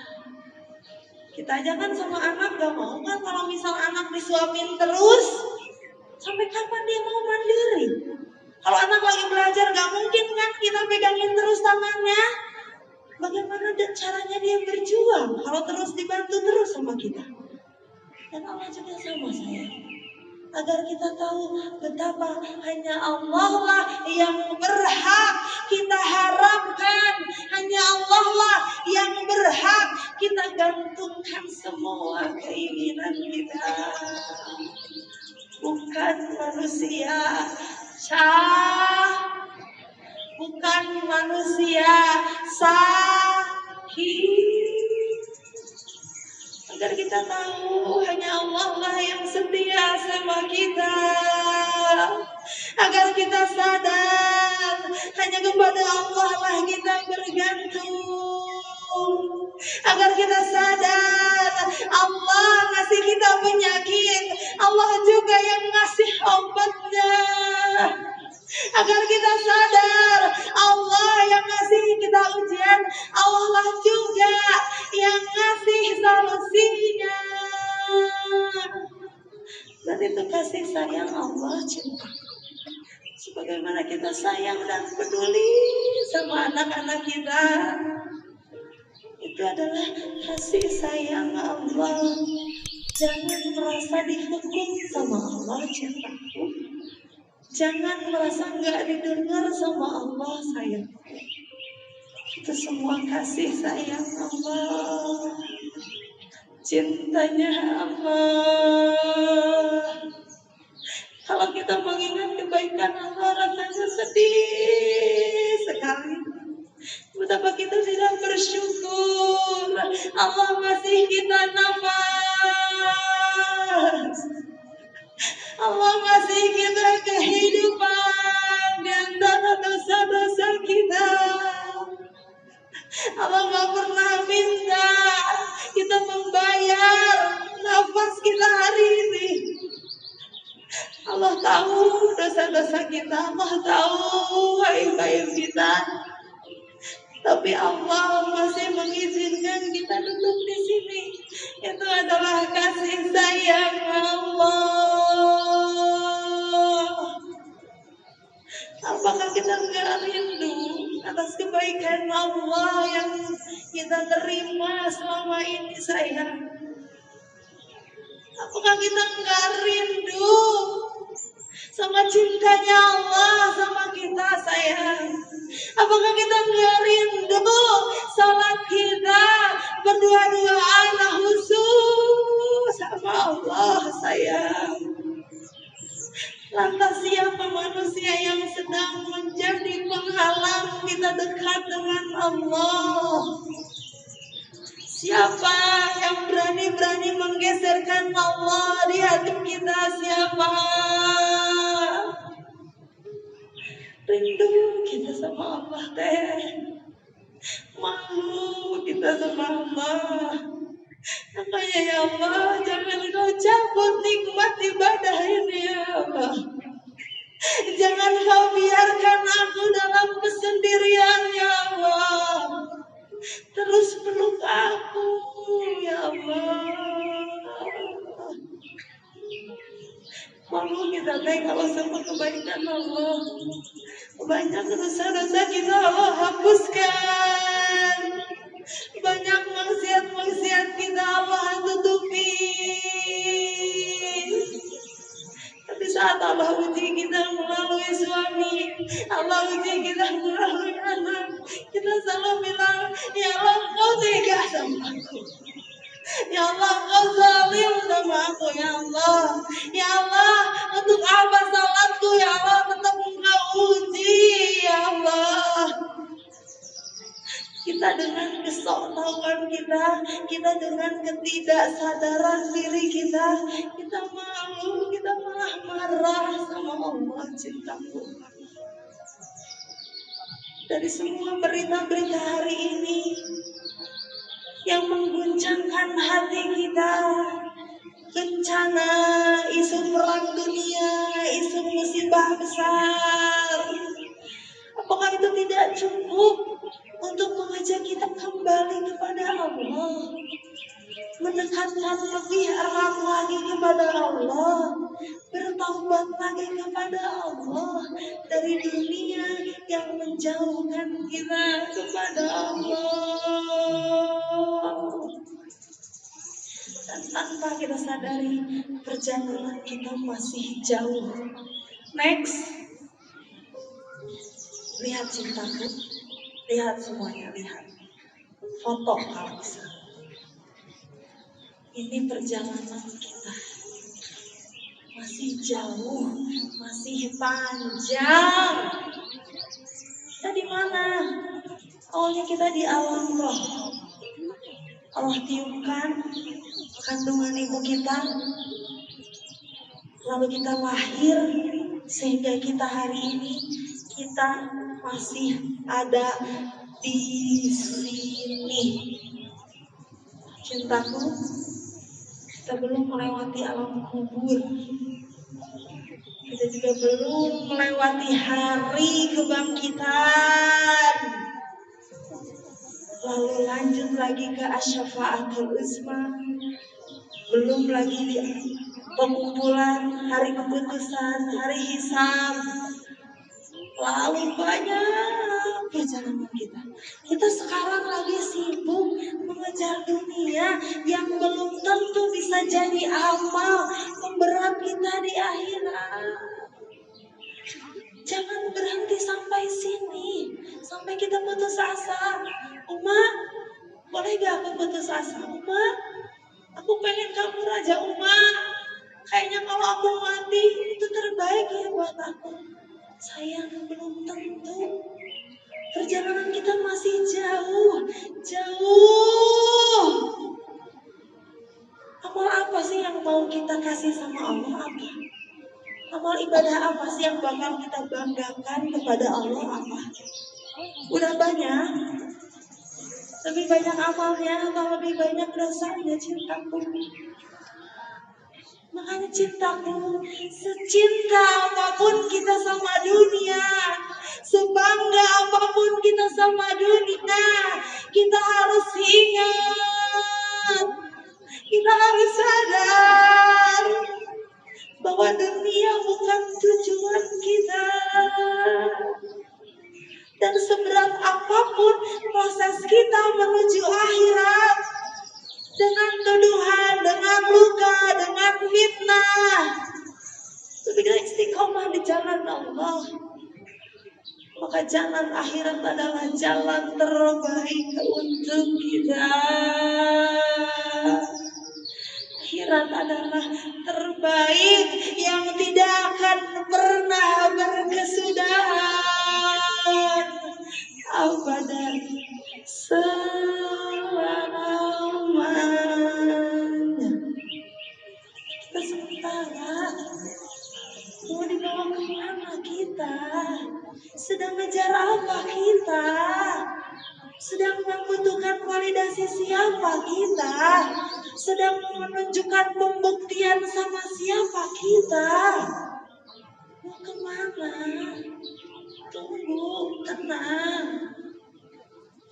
Kita aja kan sama anak gak mau kan kalau misal anak disuapin terus, sampai kapan dia mau mandiri? Kalau anak lagi belajar gak mungkin kan kita pegangin terus tangannya. Bagaimana caranya dia berjuang kalau terus dibantu terus sama kita? Dan Allah juga sama saya. Agar kita tahu betapa hanya Allah lah yang berhak kita harapkan. Hanya Allah lah yang berhak kita gantungkan semua keinginan kita. Bukan manusia. Bukan manusia sakit. Agar kita tahu hanya Allah lah yang setia sama kita. Agar kita sadar hanya kepada Allah lah kita bergantung. Agar kita sadar Allah ngasih kita penyakit, Allah juga yang ngasih obatnya. Agar kita sadar Allah yang ngasih kita ujian, Allah lah juga yang ngasih solusinya. Dan itu kasih sayang Allah cinta. Sebagaimana kita sayang dan peduli sama anak-anak kita, itu adalah kasih sayang Allah. Jangan merasa dihukum sama Allah, cintaku. Jangan merasa nggak didengar sama Allah, sayang. Itu semua kasih sayang Allah, cintanya Allah. Kalau kita mengingat kebaikan Allah, rasanya sedih sekali. Betapa kita tidak bersyukur Allah masih kita nafas, Allah masih kita kehidupan di antara dosa-dosa kita. Allah gak pernah minta kita membayar nafas kita hari ini. Allah tahu dosa-dosa kita, Allah tahu aib-aib kita. Tapi Allah masih mengizinkan kita duduk di sini. Itu adalah kasih sayang Allah. Apakah kita nggak rindu atas kebaikan Allah yang kita terima selama ini, sayang? Apakah kita nggak rindu sama cintanya Allah sama kita, sayang? Apakah kita nggak rindu salat kita berdua-duaan khusus sama Allah, sayang? Lantas siapa manusia yang sedang menjadi penghalang kita dekat dengan Allah? Siapa yang berani-berani menggeserkan Allah di hati kita? Siapa? Rindu kita sama Allah teh, malu kita sama Allah. Makanya ya Allah, jangan kau cabut nikmat ibadah ini ya Allah. Jangan kau biarkan aku dalam kesendirian ya Allah. Terus peluk aku ya Allah. Malu kita teh kalau sama kebaikan Allah. Banyak dosa-dosa kita Allah hapuskan. Banyak maksiat-maksiat kita Allah tutupi. Tapi saat Allah uji kita melalui suami, Allah uji kita melalui anak, kita selalu bilang, ya Allah kau tega sama aku, ya Allah kau zalim sama aku, ya Allah. Ya Allah, untuk apa salatku ya Allah tetap engkau uji ya Allah. Kita dengan kesoktahuan kita dengan ketidaksadaran diri kita malu, kita malah marah sama Allah, cintaku. Dari semua berita-berita hari ini yang mengguncangkan hati kita, bencana, isu perang dunia, isu musibah besar, apakah itu tidak cukup untuk mengajak kita kembali kepada Allah, mendekatkan lebih erat lagi kepada Allah, bertaubat lagi kepada Allah dari dunia yang menjauhkan kita kepada Allah. Dan tanpa kita sadari, perjalanan kita masih jauh. Next, lihat cintaku. Lihat semuanya, lihat. Foto kalau bisa. Ini perjalanan kita. Masih jauh, masih panjang. Kita di mana? Awalnya kita di alam roh. Allah tiupkan kandungan ibu kita. Lalu kita lahir sehingga kita hari ini kita masih ada di sini. Cintaku, kita belum melewati alam kubur. Kita juga belum melewati hari kebangkitan. Lalu lanjut lagi ke asyafaatul uzma. Belum lagi di pengumpulan hari keputusan, hari hisab. Lalu banyak perjalanan kita. Kita sekarang lagi sibuk mengejar dunia yang belum tentu bisa jadi amal pemberat kita di akhirat. Jangan berhenti sampai sini, sampai kita putus asa. Uma, boleh gak aku putus asa? Uma, aku pengen kamu Raja Uma. Kayaknya kalau aku mati itu terbaik ya buat aku. Sayang, belum tentu. Perjalanan kita masih jauh. Amal apa sih yang mau kita kasih sama Allah? Apa? Amal ibadah apa sih yang bakal kita banggakan kepada Allah? Apa? Udah banyak. Lebih banyak amalnya atau lebih banyak dosanya cintaku? Makanya cintaku, secinta apapun kita sama dunia, sebangga apapun kita sama dunia, kita harus ingat, kita harus sadar bahwa dunia bukan tujuan kita. Dan seberat apapun proses kita menuju akhirat, dengan tuduhan, dengan luka, dengan fitnah, tapi dengan istiqomah di jalan Allah, maka jalan akhirat adalah jalan terbaik untuk kita. Akhirat adalah terbaik yang tidak akan pernah berkesudahan abadan selamanya. Kita sementara mau dibawa kemana kita? Sedang ngejar apa kita? Sedang membutuhkan validasi siapa kita? Sedang menunjukkan pembuktian sama siapa kita? Mau kemana? Tunggu, tenang.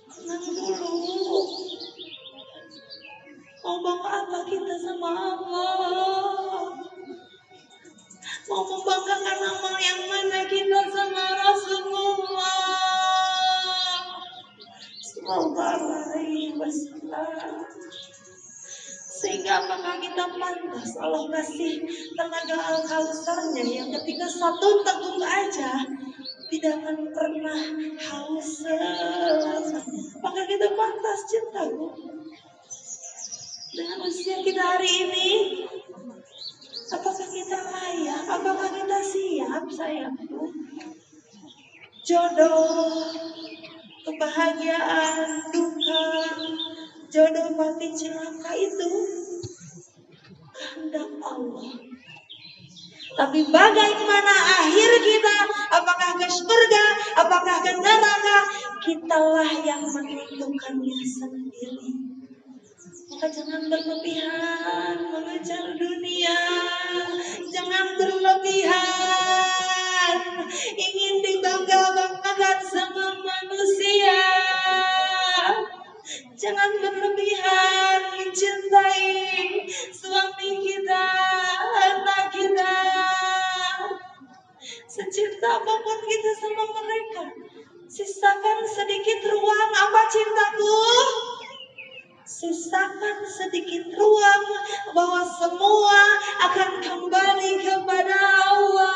Tenang dulu. Mau bawa apa kita sama Allah? Mau membanggakan amal yang mana kita sama Rasulullah Sallallahu Alaihi Wasallam? Sehingga apakah kita pantas Allah kasih tenaga Al-Kausarnya yang ketika satu teguk aja tidak akan pernah haus selamanya? Apakah kita pantas cintaku? Dengan usia kita hari ini, apakah kita layak? Apakah kita siap, sayangku? Jodoh, kebahagiaan, duka, jodoh mati celaka itu kehendak Allah. Tapi bagaimana akhir kita? Apakah ke surga? Apakah ke neraka? Kitalah yang menentukannya sendiri. Maka jangan berlebihan mengejar dunia. Jangan berlebihan ingin dibangga-banggakan sama manusia. Jangan berlebihan mencintai suami kita, anak kita. Secinta apapun kita sama mereka, sisakan sedikit ruang. Apa cintaku? Sisakan sedikit ruang bahwa semua akan kembali kepada Allah.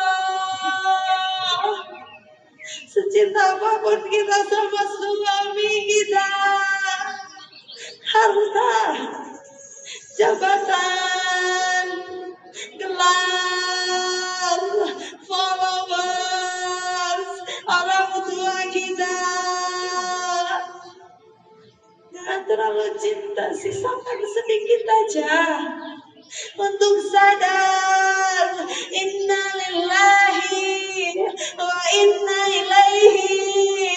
Secinta apapun kita sama suami kita, harta, jabatan, gelar, followers, orang tua kita, jangan terlalu cinta, sisakan sedikit aja untuk sadar inna lillahi wa inna ilaihi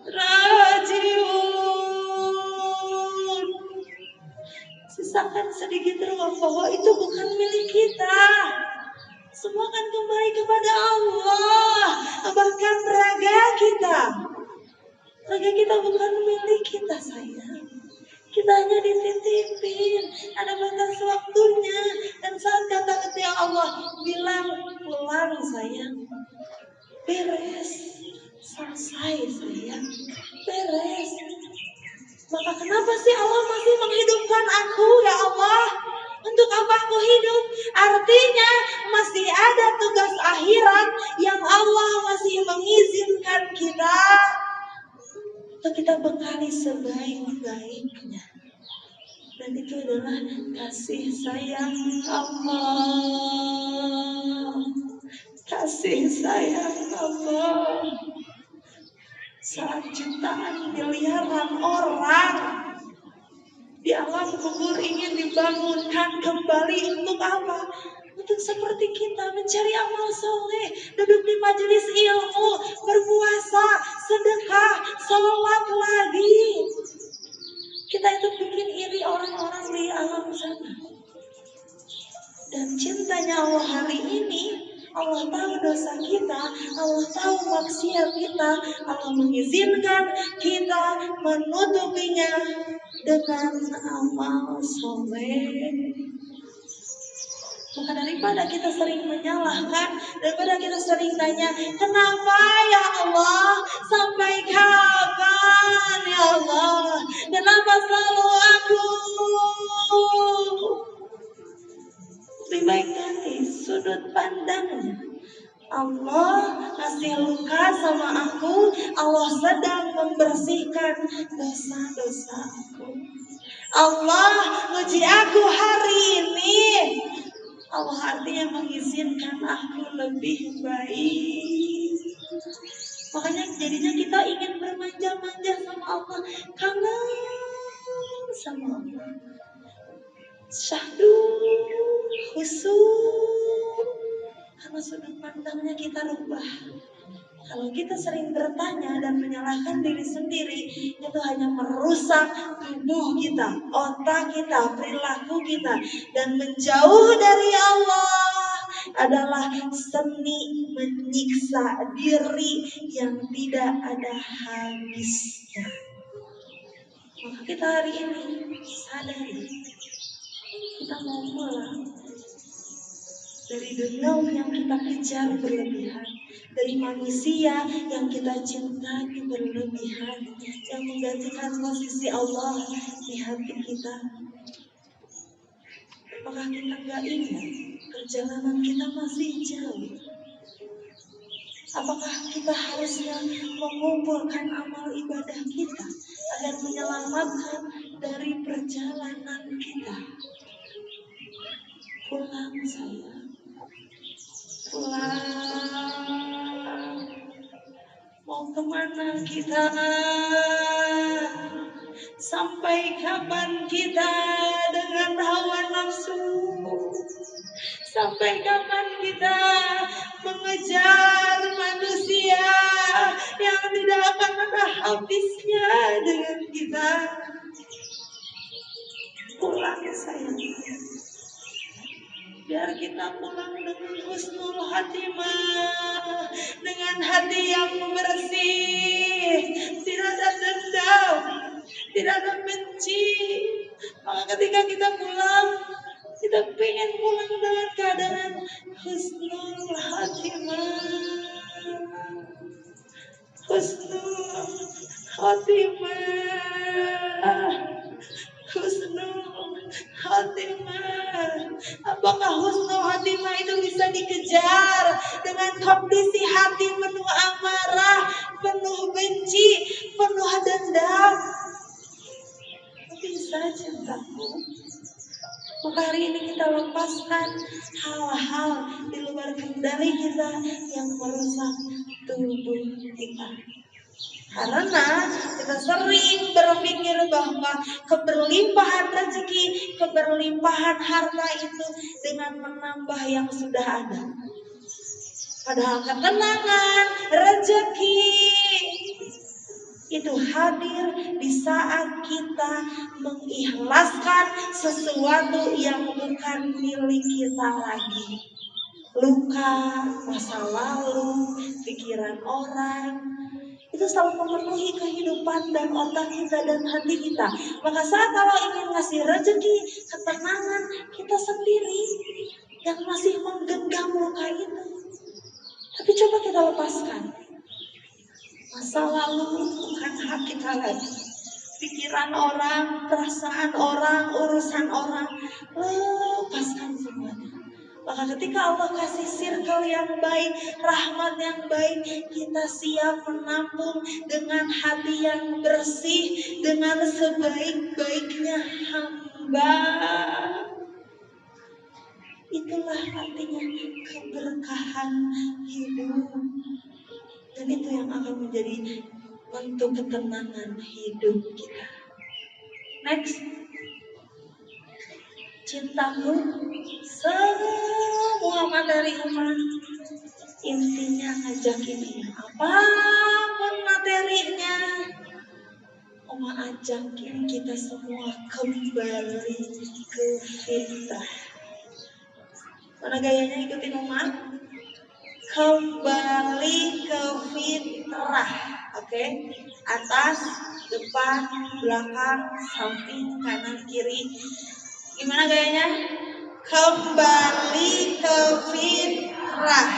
rajiun. Sisakan sedikit ruang bahwa itu bukan milik kita. Semua akan kembali kepada Allah. Bahkan raga kita bukan milik kita, sayang. Kita hanya dititipin, ada batas waktunya. Dan saat kata ketika Allah bilang pulang sayang, beres, selesai sayang, beres. Maka kenapa sih Allah masih menghidupkan aku ya Allah? Untuk apa aku hidup? Artinya masih ada tugas akhirat yang Allah masih mengizinkan kita untuk kita bekali sebaik-baiknya. Dan itu adalah kasih sayang Allah. Kasih sayang Allah. Saat jutaan miliaran orang di alam kubur ingin dibangunkan kembali untuk apa? Untuk seperti kita mencari amal soleh, duduk di majelis ilmu, berpuasa, sedekah, salawat lagi. Kita itu bikin iri orang-orang di alam sana. Dan cintanya Allah hari ini, Allah tahu dosa kita, Allah tahu maksiat kita, Allah mengizinkan kita menutupinya dengan amal soleh. Maka daripada kita sering menyalahkan, daripada kita sering tanya, kenapa ya Allah, sampai kapan ya Allah, kenapa selalu aku? Lebih baik ganti sudut pandangnya. Allah kasih luka sama aku, Allah sedang membersihkan dosa-dosa aku. Allah uji aku hari ini. Allah artinya mengizinkan aku lebih baik. Makanya jadinya kita ingin bermanja-manja sama Allah, kangen sama Allah. Syahdu khusyuk, karena sudut pandangnya kita rubah. Kalau kita sering bertanya dan menyalahkan diri sendiri, itu hanya merusak tubuh kita, otak kita, perilaku kita. Dan menjauh dari Allah adalah seni menyiksa diri yang tidak ada habisnya. Maka kita hari ini sadari, kita mau pulang dari dunia yang kita kejar berlebihan, dari manusia yang kita cintai berlebihan, yang menggantikan posisi Allah di hati kita. Apakah kita nggak ingat perjalanan kita masih jauh? Apakah kita harusnya mengumpulkan amal ibadah kita agar menyelamatkan dari perjalanan kita? Pulang sayang, pulang. Mau kemana kita? Sampai kapan kita dengan hawa nafsu? Sampai kapan kita mengejar manusia yang tidak akan ada habisnya dengan kita? Pulang sayang, biar kita pulang dengan husnul khatimah, dengan hati yang bersih, tidak ada dendam, tidak ada benci. Maka ketika kita pulang, kita pengen pulang dengan keadaan husnul khatimah, husnul khatimah, husnul khatimah. Apakah husnul khatimah itu bisa dikejar dengan kondisi hati penuh amarah, penuh benci, penuh dendam? Bisa cintaku. Maka hari ini kita lepaskan hal-hal di luar kendali kita yang merusak tubuh kita. Karena kita sering berpikir bahwa keberlimpahan rezeki, keberlimpahan harta itu dengan menambah yang sudah ada. Padahal ketenangan, rezeki itu hadir di saat kita mengikhlaskan sesuatu yang bukan milik kita lagi. Luka, masa lalu, pikiran orang, itu selalu memenuhi kehidupan dan otak kita dan hati kita. Maka saat Allah ingin ngasih rezeki, ketenangan, kita sendiri yang masih menggenggam luka itu. Tapi coba kita lepaskan. Masa lalu bukan hak kita lagi. Pikiran orang, perasaan orang, urusan orang, lepaskan semuanya. Maka ketika Allah kasih circle yang baik, rahmat yang baik, kita siap menampung dengan hati yang bersih, dengan sebaik-baiknya hamba. Itulah artinya keberkahan hidup. Dan itu yang akan menjadi bentuk ketenangan hidup kita. Next. Cintaku semua materi umat, intinya ngajakin ini. Apapun materinya, Oma ajakin kita semua kembali ke fitrah. Mana gayanya ikutin Oma? Kembali ke fitrah. Oke? Atas, depan, belakang, samping, kanan, kiri. Gimana gayanya? Kembali ke fitrah.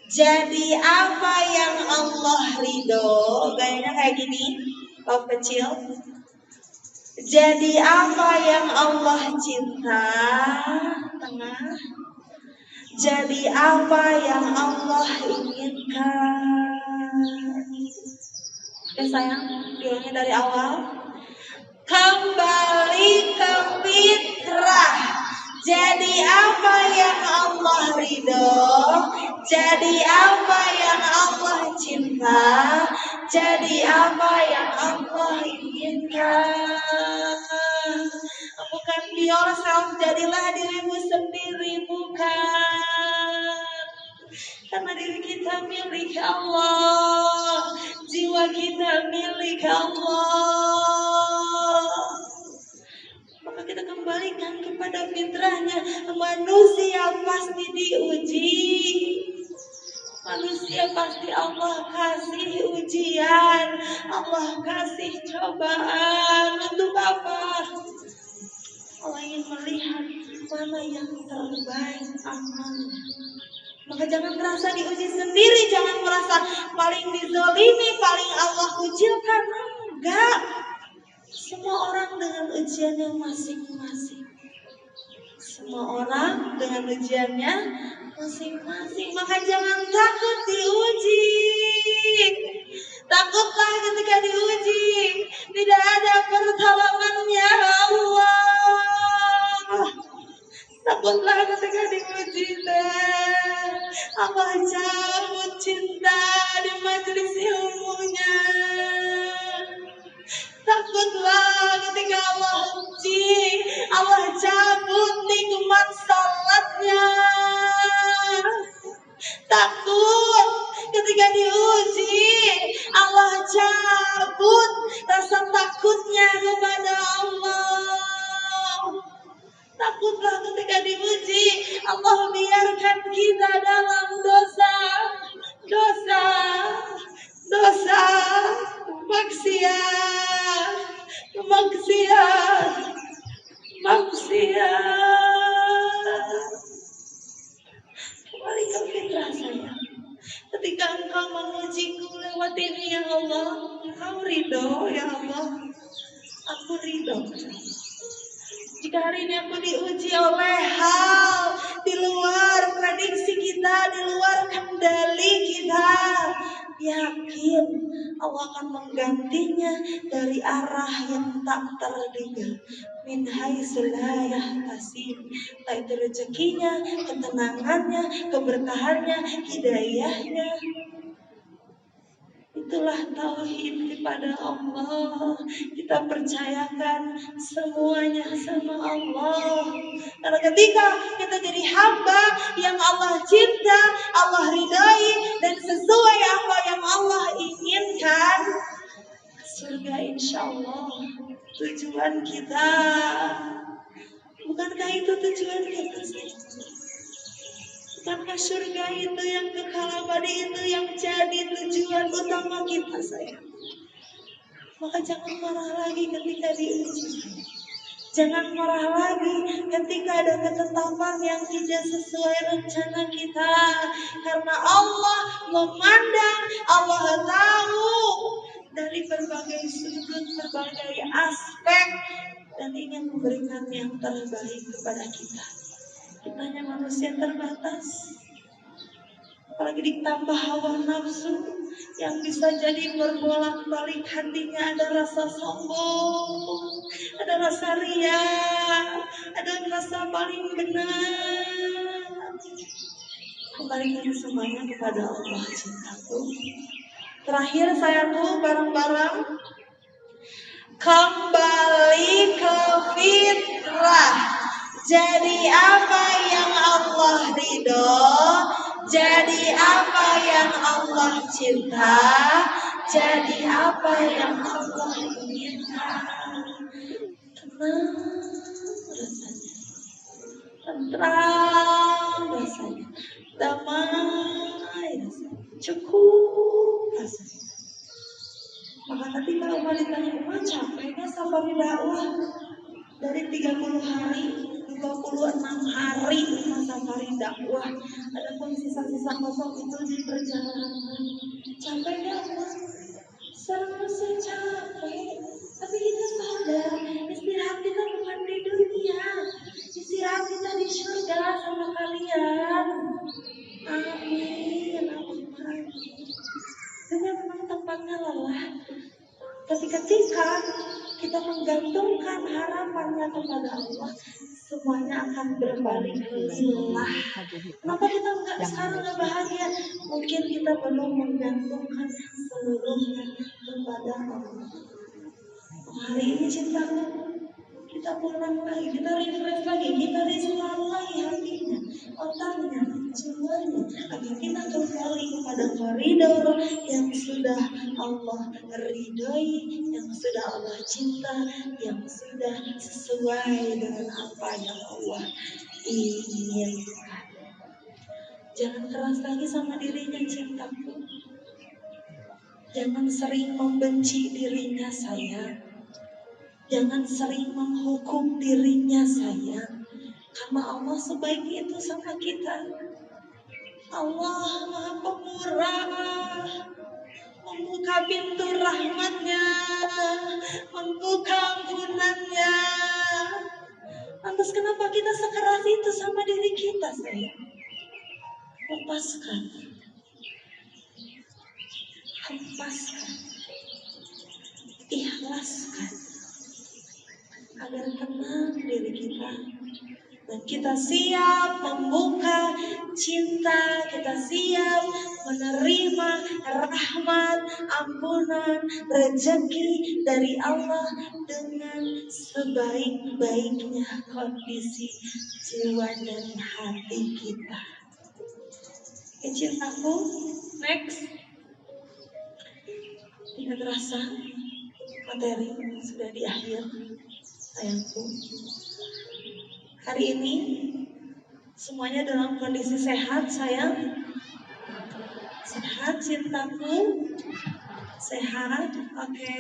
Jadi apa yang Allah ridho? Gayanya kayak gini. Love kecil. Jadi apa yang Allah cinta? Tengah. Jadi apa yang Allah inginkan? Oke sayang, diulangi dari awal. Kembali ke fitrah. Jadi apa yang Allah ridho, jadi apa yang Allah cinta, jadi apa yang Allah inginkan. Bukan be yourself, jadilah dirimu sendiri, bukan. Karena diri kita milik Allah, jiwa kita milik Allah. Maka kita kembalikan kepada fitrahnya. Manusia pasti diuji. Manusia pasti Allah kasih ujian, Allah kasih cobaan. Untuk apa? Allah ingin melihat mana yang terbaik amalnya. Maka jangan merasa diuji sendiri, jangan merasa paling dizolimi, paling Allah kucilkan. Enggak. Semua orang dengan ujiannya masing-masing. Semua orang dengan ujiannya masing-masing. Maka jangan takut diuji. Takutlah ketika diuji. Tidak ada pertolongannya Allah. Takutlah ketika diuji. Allah cabut cinta di majelis ilmunya. Takutlah ketika Allah uji, Allah cabut nikmat salatnya. Takut ketika diuji, Allah cabut rasa takutnya kepada Allah. Takutlah ketika diuji, Allah biarkan kita dalam dosa, maksiat. Kembali ke fitrah saya. Ketika engkau mengujiku lewat ini ya Allah, engkau ridho ya Allah, aku ridho. Jika hari ini aku diuji oleh hal di luar prediksi kita, di luar kendali kita, yakin Allah akan menggantinya dari arah yang tak terduga. Min haitsu la yahtasib. Entah itu rezekinya, ketenangannya, keberkahannya, hidayahnya. Itulah tauhid kepada Allah. Kita percayakan semuanya sama Allah. Karena ketika kita jadi hamba yang Allah cinta, Allah ridai, dan sesuai apa yang Allah inginkan, surga insya Allah tujuan kita. Bukankah itu tujuan kita sih? Bukankah surga itu yang kekal abadi itu yang jadi tujuan utama kita sayang? Maka jangan marah lagi ketika diuji. Jangan marah lagi ketika ada ketetapan yang tidak sesuai rencana kita. Karena Allah memandang, Allah tahu dari berbagai sudut, berbagai aspek, dan ingin memberikan yang terbaik kepada kita. Kita hanya manusia terbatas. Apalagi ditambah hawa nafsu yang bisa jadi berbolak-balik hatinya, ada rasa sombong, ada rasa ria, ada rasa paling benar. Kembalikan semuanya kepada Allah, cintaku. Terakhir saya tuh bareng-bareng kembali ke fitrah. Jadi apa yang Allah ridho, jadi apa yang Allah cinta, jadi apa yang Allah inginkan. Tenang rasanya, tentram rasanya, damai rasanya, cukup rasanya. Maka ketika Umar ditanya, Umar capek gak safari dakwah? Dari 30 hari, 26 hari safari dakwah. Adapun sisa-sisa kosong itu di perjalanan. Capek gak Umar? Seharusnya capek, tapi kita sadar istirahat kita bukan di dunia, istirahat kita di surga sama kalian. Amin, amin. Dengan memang tempatnya lelah, tapi ketika kita menggantungkan harapannya kepada Allah, semuanya akan berbalik lelah. Kenapa kita sekarang nggak bahagia? Mungkin kita belum menggantungkan seluruhnya kepada Allah. Hari ini cintaku, kita pulang lagi, kita refresh lagi, kita restart lagi hatinya, otaknya, jiwanya, agar kita kembali kepada koridor yang sudah Allah ridhoi, yang sudah Allah cinta, yang sudah sesuai dengan apa yang Allah inginkan. Jangan keras lagi sama dirinya, cintaku. Jangan sering membenci dirinya, sayang. Jangan sering menghukum dirinya, sayang. Karena Allah sebaik itu sama kita. Allah Maha Pemurah, membuka pintu rahmatnya, membuka ampunannya. Lantas kenapa kita sekeras itu sama diri kita, sayang? Lepaskan. Lepaskan. Ikhlaskan. Agar tenang diri kita, dan kita siap membuka cinta, kita siap menerima rahmat, ampunan, rezeki dari Allah dengan sebaik-baiknya kondisi jiwa dan hati kita. Cintaku, next. Tidak terasa materi sudah di akhir. Sayangku, hari ini semuanya dalam kondisi sehat, sayang. Sehat, cintaku. Sehat, oke.